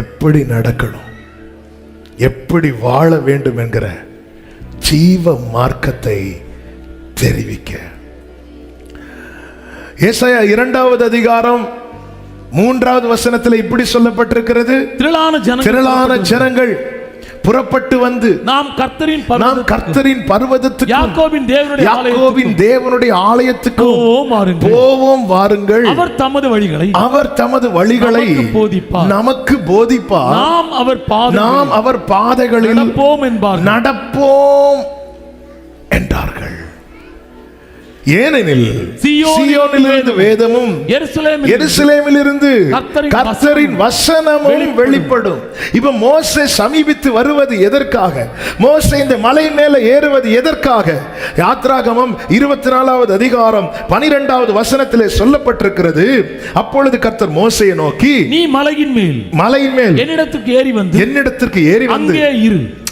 எப்படி நடக்கணும், எப்படி வாழ வேண்டும் என்கிற ஜீவ மார்க்கத்தை தெரிவிக்க. ஏசாயா 2வது அதிகாரம் 3வது வசனத்தில் இப்படி சொல்லப்பட்டிருக்கிறது, திரளான ஜனங்கள் புறப்பட்டு வந்து நாம் கர்த்தரின் பர்வதத்துக்கு யாக்கோபின் தேவனுடைய ஆலயத்துக்கு போவோம் வாருங்கள். அவர் தமது வழிகளை நமக்கு போதிப்பார். நாம் அவர் பாதைகளில் நடப்போம் என்றார்கள். ஏனெனில் சீயோனிலிருந்து வேதமும் எருசலேமிலிருந்து கர்த்தரின் வசனமும் வெளிப்படும். இப்ப மோசே சமீபித்து வருவது எதற்காக? மோசே இந்த மலை மேல ஏறுவது எதற்காக? யாத்ராகமம் 24வது அதிகாரம் 12வது வசனத்திலே சொல்லப்பட்டிருக்கிறது. அப்பொழுது கர்த்தர் மோசேயை நோக்கி, நீ மலையின் மேல் என்னிடத்திற்கு ஏறி வந்து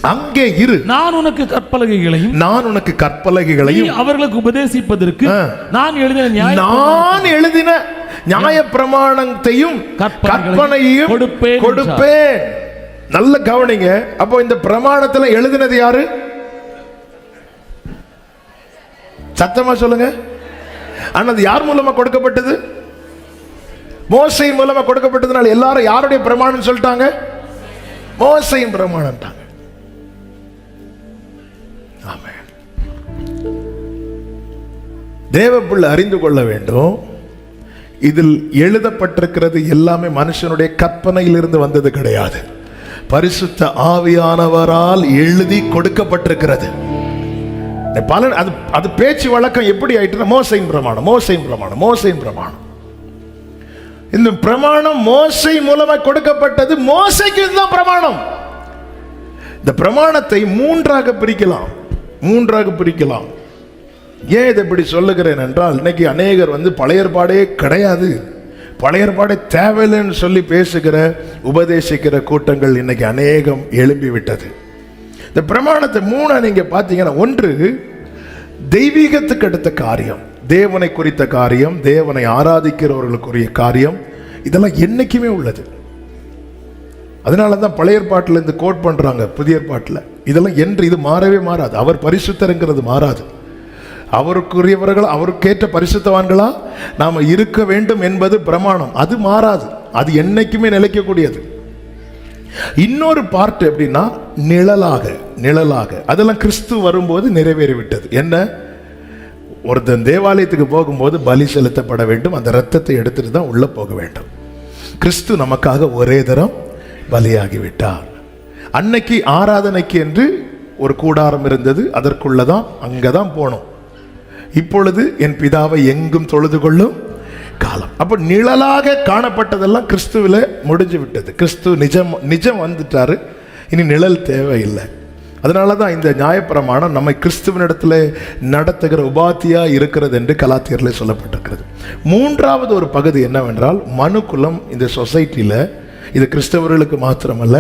அங்கே இரு. நான் உனக்கு கற்பலகைகளையும் அவர்களுக்கு உபதேசிப்பதற்கு நான் எழுதின நியாய பிரமாணத்தையும் கற்பனையையும் கொடுப்பேன். நல்ல கவனிங்க. அப்போ இந்த பிரமாணத்துல எழுதினது யாரு? சத்தமா சொல்லுங்க. ஆனா யார் மூலமா கொடுக்கப்பட்டது? மோசே மூலமா கொடுக்கப்பட்டதுனால எல்லாரும் யாருடைய பிரமாணம் சொல்லிட்டாங்க? மோசேயின் பிரமாணம். தேவப்பிள்ளை அறிந்து கொள்ள வேண்டும், இதில் எழுதப்பட்டிருக்கிறது எல்லாமே மனுஷனுடைய கற்பனையிலிருந்து வந்தது கிடையாது. பரிசுத்த ஆவியானவரால் எழுதி கொடுக்கப்பட்டிருக்கிறது. அது பேச்சு வழக்கம் எப்படி ஆயிட்டு? மோசேயின் பிரமாணம். இந்த பிரமாணம் மோசே மூலமாக கொடுக்கப்பட்டது. மோசேக்கு இதுதான் பிரமாணம். இந்த பிரமாணத்தை மூன்றாக பிரிக்கலாம். ஏன் இதை இப்படி சொல்லுகிறேன் என்றால், இன்னைக்கு அநேகர் பழைய ஏற்பாடே கிடையாது, பழைய ஏற்பாடே தேவையில்லைன்னு சொல்லி பேசுகிற உபதேசிக்கிற கூட்டங்கள் இன்னைக்கு அநேகம் எழும்பி விட்டது. இந்த பிரமாணத்தை மூணா நீங்க பார்த்தீங்கன்னா, ஒன்று தெய்வீகத்துக்கு அடுத்த காரியம், தேவனை குறித்த காரியம், தேவனை ஆராதிக்கிறவர்களுக்குரிய காரியம், இதெல்லாம் என்னைக்குமே உள்ளது. அதனால தான் பழைய ஏற்பாட்டில் இந்த கோட் பண்றாங்க புதிய ஏற்பாட்டில். இதெல்லாம் என்று இது மாறவே மாறாது. அவர் பரிசுத்தருங்கிறது மாறாது. அவருக்குரியவர்கள் அவருக்கேற்ற பரிசுத்தவான்களா நாம இருக்க வேண்டும் என்பது பிரமாணம். அது மாறாது, அது என்னைக்குமே நிலைக்கக்கூடியது. இன்னொரு பார்ட் எப்படின்னா நிழலாக அதெல்லாம் கிறிஸ்து வரும்போது நிறைவேறிவிட்டது. என்ன? ஒருத்தன் தேவாலயத்துக்கு போகும்போது பலி செலுத்தப்பட வேண்டும், அந்த ரத்தத்தை எடுத்துட்டு தான் உள்ள போக வேண்டும். கிறிஸ்து நமக்காக ஒரே தரம் பலியாகிவிட்டார். அன்னைக்கு ஆராதனைக்கு என்று ஒரு கூடாரம் இருந்தது, அதற்குள்ளதான் அங்கதான் போனோம். இப்பொழுது என் பிதாவை எங்கும் தொழுது கொள்ளும் காலம். அப்ப நிழலாக காணப்பட்டதெல்லாம் கிறிஸ்துவில முடிஞ்சு விட்டது. கிறிஸ்து நிஜம் வந்துட்டாரு, இனி நிழல் தேவையில்லை. அதனாலதான் இந்த நியாயப்பிரமாணம் நம்மை கிறிஸ்துவனிடத்துல நடத்துகிற உபாத்தியா இருக்கிறது என்று கலாத்தியர்ல சொல்லப்பட்டிருக்கிறது. மூன்றாவது ஒரு பகுதி என்னவென்றால், மனுக்குலம் இந்த சொசைட்டில, இது கிறிஸ்தவர்களுக்கு மாத்திரமல்ல,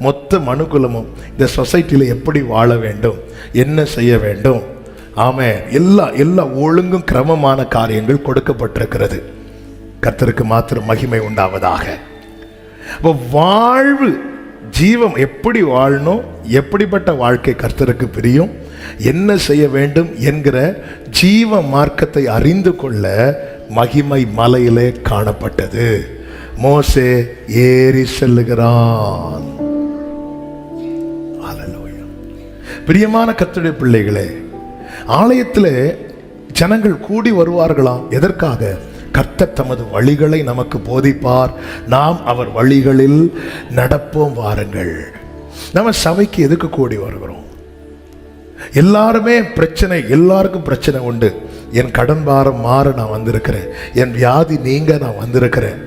மொத்த மனுக்குலமும் இந்த சொசைட்டில எப்படி வாழ வேண்டும், என்ன செய்ய வேண்டும். ஆமே, எல்லா ஒழுங்கும் கிரமமான காரியங்கள் கொடுக்கப்பட்டிருக்கிறது. கர்த்தருக்கு மாத்திரம் மகிமை உண்டாவதாக. வாழ்வு ஜீவம் எப்படி வாழணும், எப்படிப்பட்ட வாழ்க்கை கர்த்தருக்கு பிரியும், என்ன செய்ய வேண்டும் என்கிற ஜீவ மார்க்கத்தை அறிந்து கொள்ள மகிமை மலையிலே காணப்பட்டது. மோசே ஏறி செல்லுகிறான். பிரியமான கர்த்தருடைய பிள்ளைகளே, ஆலயத்தில் ஜனங்கள் கூடி வருவார்களாம். எதற்காக? கர்த்தர் தமது வழிகளை நமக்கு போதிப்பார், நாம் அவர் வழிகளில் நடப்போம் வாருங்கள். நம்ம சபைக்கு எதுக்கு கூடி வருகிறோம்? எல்லாருக்கும் பிரச்சனை உண்டு. என் கடன் பாரம் மாற நான் வந்திருக்கிறேன், என் வியாதி நீங்க நான் வந்திருக்கிறேன்.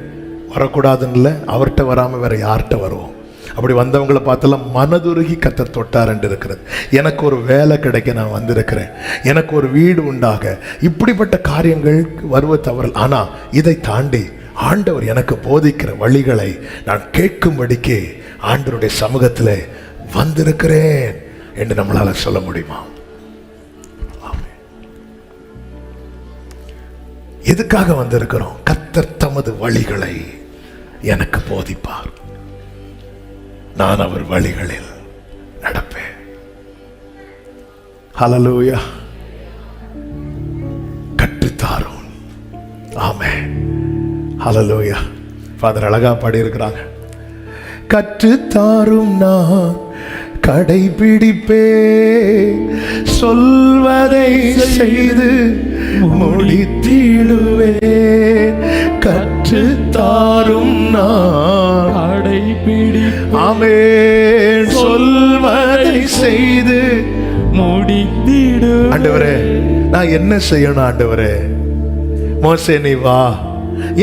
வரக்கூடாதுன்னு அவர்கிட்ட வராமல் வேற யார்கிட்ட வருவோம்? அப்படி வந்தவங்களை பார்த்தெல்லாம் மனதுருகி கர்த்தர் தொட்டார் என்று இருக்கிறது. எனக்கு ஒரு வேலை கிடைக்க நான் வந்திருக்கிறேன், எனக்கு ஒரு வீடு உண்டாக, இப்படிப்பட்ட காரியங்கள் வருவ தவறல். ஆனால் இதை தாண்டி ஆண்டவர் எனக்கு போதிக்கிற வழிகளை நான் கேட்கும்படிக்கு ஆண்டவருடைய சமூகத்தில் வந்திருக்கிறேன் என்று நம்மளால சொல்ல முடியுமா? எதுக்காக வந்திருக்கிறோம்? கர்த்தர் தமது வழிகளை எனக்கு போதிப்பார், நான் அவர் வழிகளில் நடப்பேன். ஹல்லேலூயா. கற்றுத்தாரும். ஆமென். ஹல்லேலூயா. ஃபாதர் அழகா பாடி இருக்கிறாங்க. கற்றுத்தாரும் நான் கடைபிடிப்பே, சொல்வதை செய்து முடித்திடுவேன். கற்றுத்தாரும் நான் கடைபிடி. ஆமென். சொல்வதை செய்து முடித்திடு. ஆண்டவரே, நான் என்ன செய்யணும் ஆண்டவரே? மோசே நீ வா.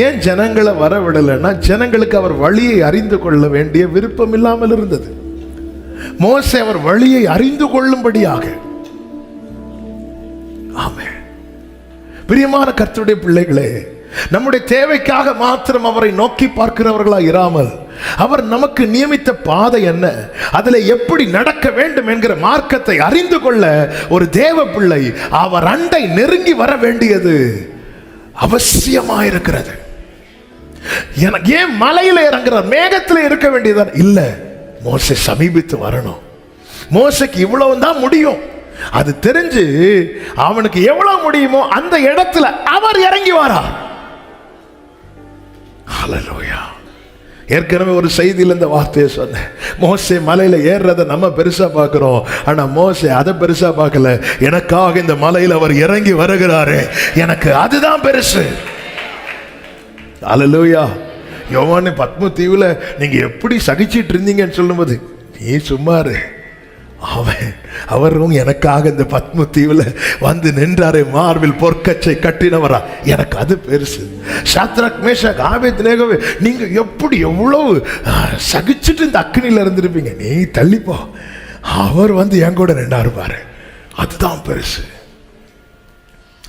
ஏன் ஜனங்களை வரவிடலைன்னா, ஜனங்களுக்கு அவர் வழியை அறிந்து கொள்ள வேண்டிய விருப்பம் இல்லாமல் இருந்தது. மோசே அவர் வழியை அறிந்து கொள்ளும்படியாக. ஆமென். பிரியமான கர்த்தருடைய பிள்ளைகளே, நம்முடைய தேவைக்காக மாத்திரம் அவரை நோக்கி பார்க்கிறவர்களா இராமல், அவர் நமக்கு நியமித்த பாதை என்ன, அதில் எப்படி நடக்க வேண்டும் என்கிற மார்க்கத்தை அறிந்து கொள்ள ஒரு தேவ பிள்ளை அவர் அண்டை நெருங்கி வர வேண்டியது அவசியமாயிருக்கிறது. எனக்கு ஏன் மலையில இறங்குறார்? மேகத்தில் இருக்க வேண்டியதான் இல்ல. மோசே சமீபித்து வரணும். மோசைக்கு இவ்வளவு தான் முடியும். அது தெரிஞ்சு அவனுக்கு எவ்வளவு முடியுமோ அந்த இடத்துல அவர் இறங்கி வரார். ஹல்லேலூயா. ஏற்கனவே ஒரு செய்தியில் இந்த வார்த்தையை சொன்னேன். மோசே மலையில ஏறுறத நம்ம பெருசா பார்க்கிறோம், ஆனா மோசே அதை பெருசா பார்க்கல. எனக்காக இந்த மலையில அவர் இறங்கி வருகிறாரு, எனக்கு அதுதான் பெருசு. ஹல்லேலூயா. யோவானே பத்ம தீவுல நீங்க எப்படி சகிச்சிட்டு இருந்தீங்கன்னு சொல்லும்போது, நீ சும்மாரு, அவரும் எனக்காக இந்த பத்ம தீவுல வந்து நின்றாரே, மார்பில் பொற்கச்சை கட்டினவரா, எனக்கு அது பெருசு. சாத்ராக் மேஷாக் ஆபேத்நேகோவே நீங்க எப்படி எவ்வளவு சகிச்சுட்டு இந்த அக்னியில இருந்திருப்பீங்க, நீ தள்ளிப்போ, அவர் வந்து என் கூட நின்றாரு பாரு, அதுதான் பெருசு.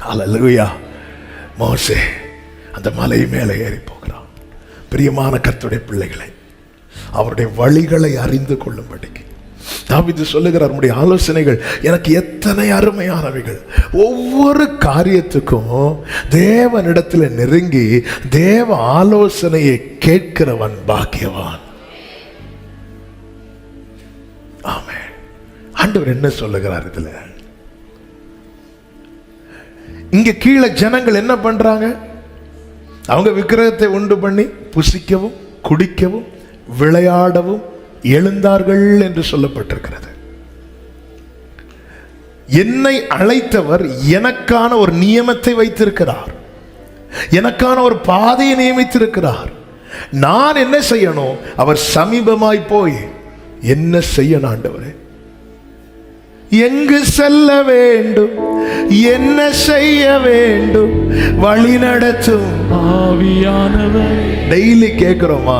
ஹல்லேலூயா. மோசே அந்த மலை மேலே ஏறி போகிறான். பிரியமான கர்த்தருடைய பிள்ளைகளை, அவருடைய வழிகளை அறிந்து கொள்ளும்படிக்கு தாவீது சொல்லுகிறார், நம்முடைய ஆலோசனைகள் எனக்கு எத்தனை அருமையானவைகள். ஒவ்வொரு காரியத்துக்கும் தேவனிடத்தில் நெருங்கி தேவ ஆலோசனையை கேட்கிறவன் பாக்கியவான். ஆமென். ஆண்டவர் என்ன சொல்லுகிறார் இதுல? இங்க கீழே ஜனங்கள் என்ன பண்றாங்க? அவங்க விக்கிரகத்தை உண்டு பண்ணி புசிக்கவும் குடிக்கவும் விளையாடவும் எழுந்தார்கள் என்று சொல்லப்பட்டிருக்கிறது. என்னை அழைத்தவர் எனக்கான ஒரு நியமத்தை வைத்திருக்கிறார், எனக்கான ஒரு பாதையை நியமித்திருக்கிறார். நான் என்ன செய்யணும்? அவர் சமீபமாய் போய் என்ன செய்யணும்? ஆண்டவரே, எங்கு செல்ல வேண்டும், என்ன செய்ய வேண்டும், வழி நடத்தும் ஆவியானவர். டெய்லி கேட்கிறோமா?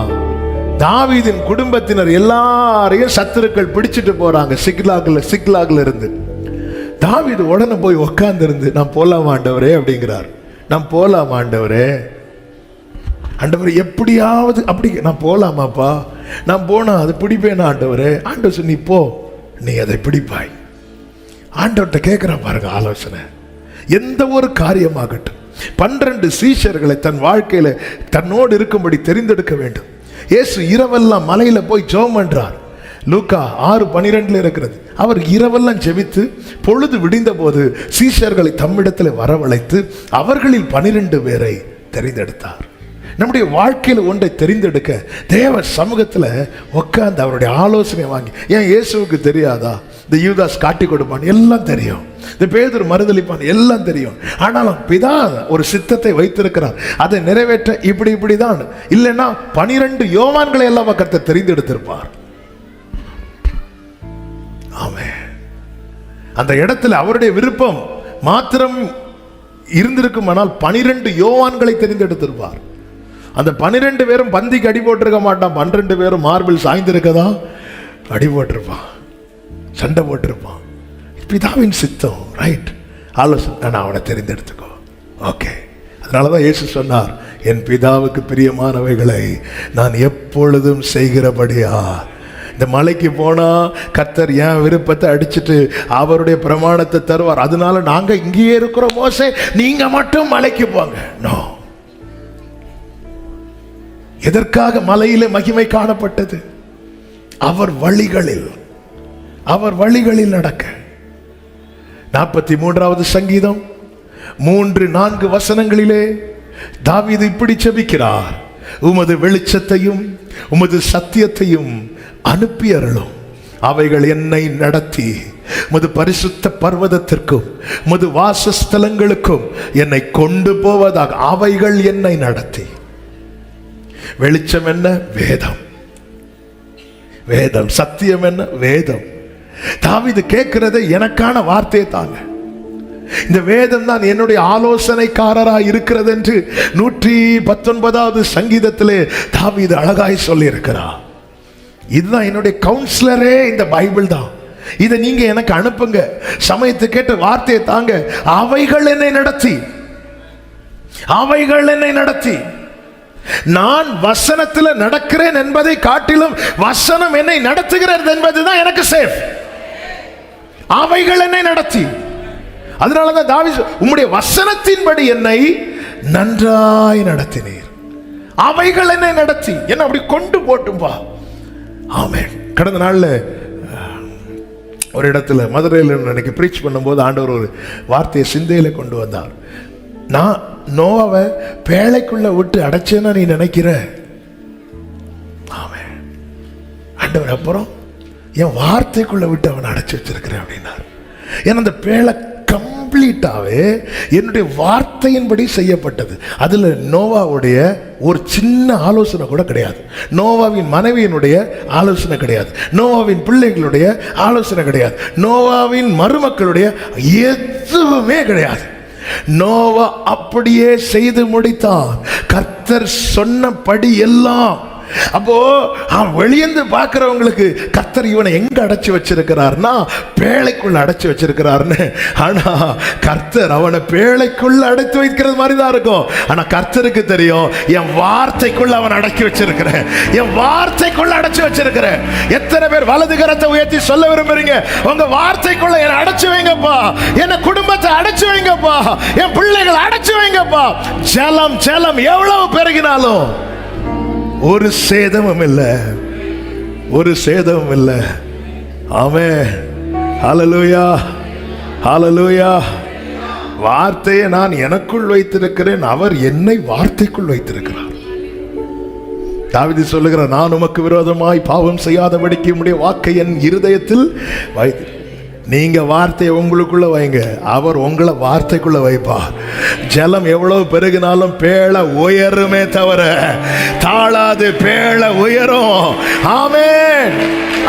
தாவீதின் குடும்பத்தினர் எல்லாரையும் சத்துருக்கள் பிடிச்சிட்டு போறாங்க சிக்லாக்ல இருந்து. தாவீது உடனே போய் உட்கார்ந்து இருந்து, நான் போலாமா ஆண்டவரே அப்படிங்கிறார். நான் போலாமா ஆண்டவரே? ஆண்டவரே எப்படியாவது அப்படி நான் போலாமாப்பா? நான் போனா அது பிடிப்பேனா ஆண்டவரே? ஆண்டவர் சொன்னி போ, நீ அதை பிடிப்பாய். ஆண்டவர்கிட்ட கேட்கிறான் பாருங்க ஆலோசனை. எந்த ஒரு காரியமாகட்டும் 12 சீஷர்களை தன் வாழ்க்கையில தன்னோடு இருக்கும்படி தெரிந்தெடுக்க வேண்டும். இயேசு இரவெல்லாம் மலையில போய் ஜெபம் பண்றார். லூக்கா 6:12 இருக்கிறது. அவர் இரவெல்லாம் ஜெபித்து பொழுது விடிந்த போது சீஷர்களை தம்மிடத்தில் வரவழைத்து அவர்களில் 12 பேரை தெரிந்தெடுத்தார். நம்முடைய வாழ்க்கையில் ஒன்றை தெரிந்தெடுக்க தேவ சமூகத்தில் உட்கார்ந்து அவருடைய ஆலோசனை வாங்கி. ஏன் இயேசுவுக்கு தெரியாதா? இந்த யூதாஸ் காட்டி கொடுப்பான் எல்லாம் தெரியும், இந்த பேதுரு மறுதலிப்பான் எல்லாம் தெரியும். ஆனாலும் பிதா ஒரு சித்தத்தை வைத்திருக்கிறார், அதை நிறைவேற்ற இப்படிதான். இல்லைன்னா 12 யோவான்களை எல்லாம் கர்த்தர் தெரிந்தெடுத்திருப்பார். ஆமென். அந்த இடத்துல அவருடைய விருப்பம் மாத்திரம் இருந்திருக்குமானால் 12 யோவான்களை தெரிந்தெடுத்திருப்பார். அந்த 12 பேரும் பந்திக்கு அடி போட்டிருக்க மாட்டான். 12 பேரும் மார்பிள் சாய்ந்திருக்கதா அடி போட்டிருப்பான், சண்டை போட்டிருப்பான். பிதாவின் சித்தம், ரைட், ஆலோசனை, நான் அவனை தெரிந்தெடுத்துக்கோ. ஓகே, அதனாலதான் இயேசு சொன்னார், என் பிதாவுக்கு பிரியமானவைகளை நான் எப்பொழுதும் செய்கிறபடியா. இந்த மலைக்கு போனா கர்த்தர் என் விருப்பத்தை அடிச்சுட்டு அவருடைய பிரமாணத்தை தருவார். அதனால நாங்க இங்கேயே இருக்கிறோம், மோசே நீங்க மட்டும் மலைக்கு போங்க. நோ. எதற்காக மலையிலே மகிமை காணப்பட்டது? அவர் வழிகளில் நடக்க. 43வது சங்கீதம் 3-4 வசனங்களிலே தாவீது இப்படி ஜெபிக்கிறார், உமது வெளிச்சத்தையும் உமது சத்தியத்தையும் அனுப்பி அருளும், அவைகள் என்னை நடத்தி உமது பரிசுத்த பர்வதத்திற்கும் உமது வாசஸ்தலங்களுக்கும் என்னை கொண்டு போவதாக. அவைகள் என்னை நடத்தி. வெளிச்சம் என்ன? வேதம். வேதம். சத்தியம் என்ன? வேதம். தாவீது கேட்கிறதை எனக்கான வார்த்தையை தாங்க, இந்த வேதம் தான் என்னுடைய ஆலோசனைக்காரராய் இருக்கிறது என்று 119வது சங்கீதத்திலே தாவீது அழகாய் சொல்லி இருக்கிறார். இதுதான் என்னுடைய கவுன்சிலரே, இந்த பைபிள் தான். இதை நீங்க எனக்கு அனுப்புங்க, சமயத்துக்கு கேட்ட வார்த்தையை தாங்க. அவைகள் என்னை நடத்தி நான் வசனத்தில் நடக்கிறேன் என்பதை காட்டிலும் வசனம் என்னை நடத்துகிறது என்பதுதான் எனக்கு சேஃப். அவைகள் என்னை நடத்தி. அதனாலதான் தாவீது, உம்முடைய வசனத்தின்படி என்னை நன்றாய் நடத்தினீர், அவைகள் என்னை நடத்தி, என்ன அப்படி கொண்டு போட்டும்பா. ஆமென். கடந்த நாள்ல ஒரு இடத்துல மதுரையில் எனக்கு பிரீச் பண்ணும்போது ஆண்டவர் ஒரு வார்த்தையை சிந்தையில கொண்டு வந்தார். நான் நோவாவை பேழைக்குள்ள விட்டு அடைச்சேன்னா நீ நினைக்கிற? ஆமென். ஆண்டவர் அப்புறம் என் வார்த்தைக்குள்ள விட்டு அவனை அடைச்சி வச்சிருக்கிறேன் அப்படின்னார். ஏன்னா அந்த பேழை கம்ப்ளீட்டாவே என்னுடைய வார்த்தையின்படி செய்யப்பட்டது. அதுல நோவாவுடைய ஒரு சின்ன ஆலோசனை கூட கிடையாது, நோவாவின் மனைவியினுடைய ஆலோசனை கிடையாது, நோவாவின் பிள்ளைகளுடைய ஆலோசனை கிடையாது, நோவாவின் மருமக்களுடைய எதுவுமே கிடையாது. நோவா அப்படியே செய்து முடித்தான், கர்த்தர் சொன்னபடி எல்லாம். அப்போ வெளியேந்து பார்க்கிறவங்களுக்கு கர்த்தர் இவனை எங்க அடைச்சு வச்சிருக்கிறார்னா பேழைக்குள்ள அடைச்சு வச்சிருக்கிறார்னு. ஆனா கர்த்தர் அவனை பேழைக்குள்ள அடைத்து வைக்கிறது மாதிரி தான் இருக்கும். ஆனா கர்த்தருக்கு தெரியும், என் வார்த்தைக்குள்ள அவன் அடக்கி வச்சிருக்கிறேன், என் வார்த்தைக்குள்ள அடைச்சு வச்சிருக்கிறேன். எத்தனை பேர் வலது கரத்தை உயர்த்தி சொல்ல விரும்புறீங்க, உங்க வார்த்தைக்குள்ள என்னை அடைச்சு வைங்கப்பா, என் குடும்பத்தை அடைச்சு வைங்கப்பா, என் பிள்ளைகளை அடைச்சு வைங்கப்பா. ஜலம் ஜலம் எவ்வளவு பெருகினாலும் ஒரு சேதமும் இல்லை, ஒரு சேதமும் இல்லை. ஆமென். ஹல்லேலூயா, ஹல்லேலூயா. வார்த்தையை நான் எனக்குள் வைத்திருக்கிறேன், அவர் என்னை வார்த்தைக்குள் வைத்திருக்கிறார். தாவீது சொல்லுகிறார், நான் உமக்கு விரோதமாய் பாவம் செய்யாதபடிக்கு உம்முடைய வாக்கை என் இருதயத்தில் வைத்து. நீங்க வார்த்தையை உங்களுக்குள்ள வைங்க, அவர் உங்களை வார்த்தைக்குள்ள வைப்பார். ஜலம் எவ்வளவு பெருகினாலும் பேழை உயருமே தவிர தாழாது, பேழை உயரும். ஆமென்,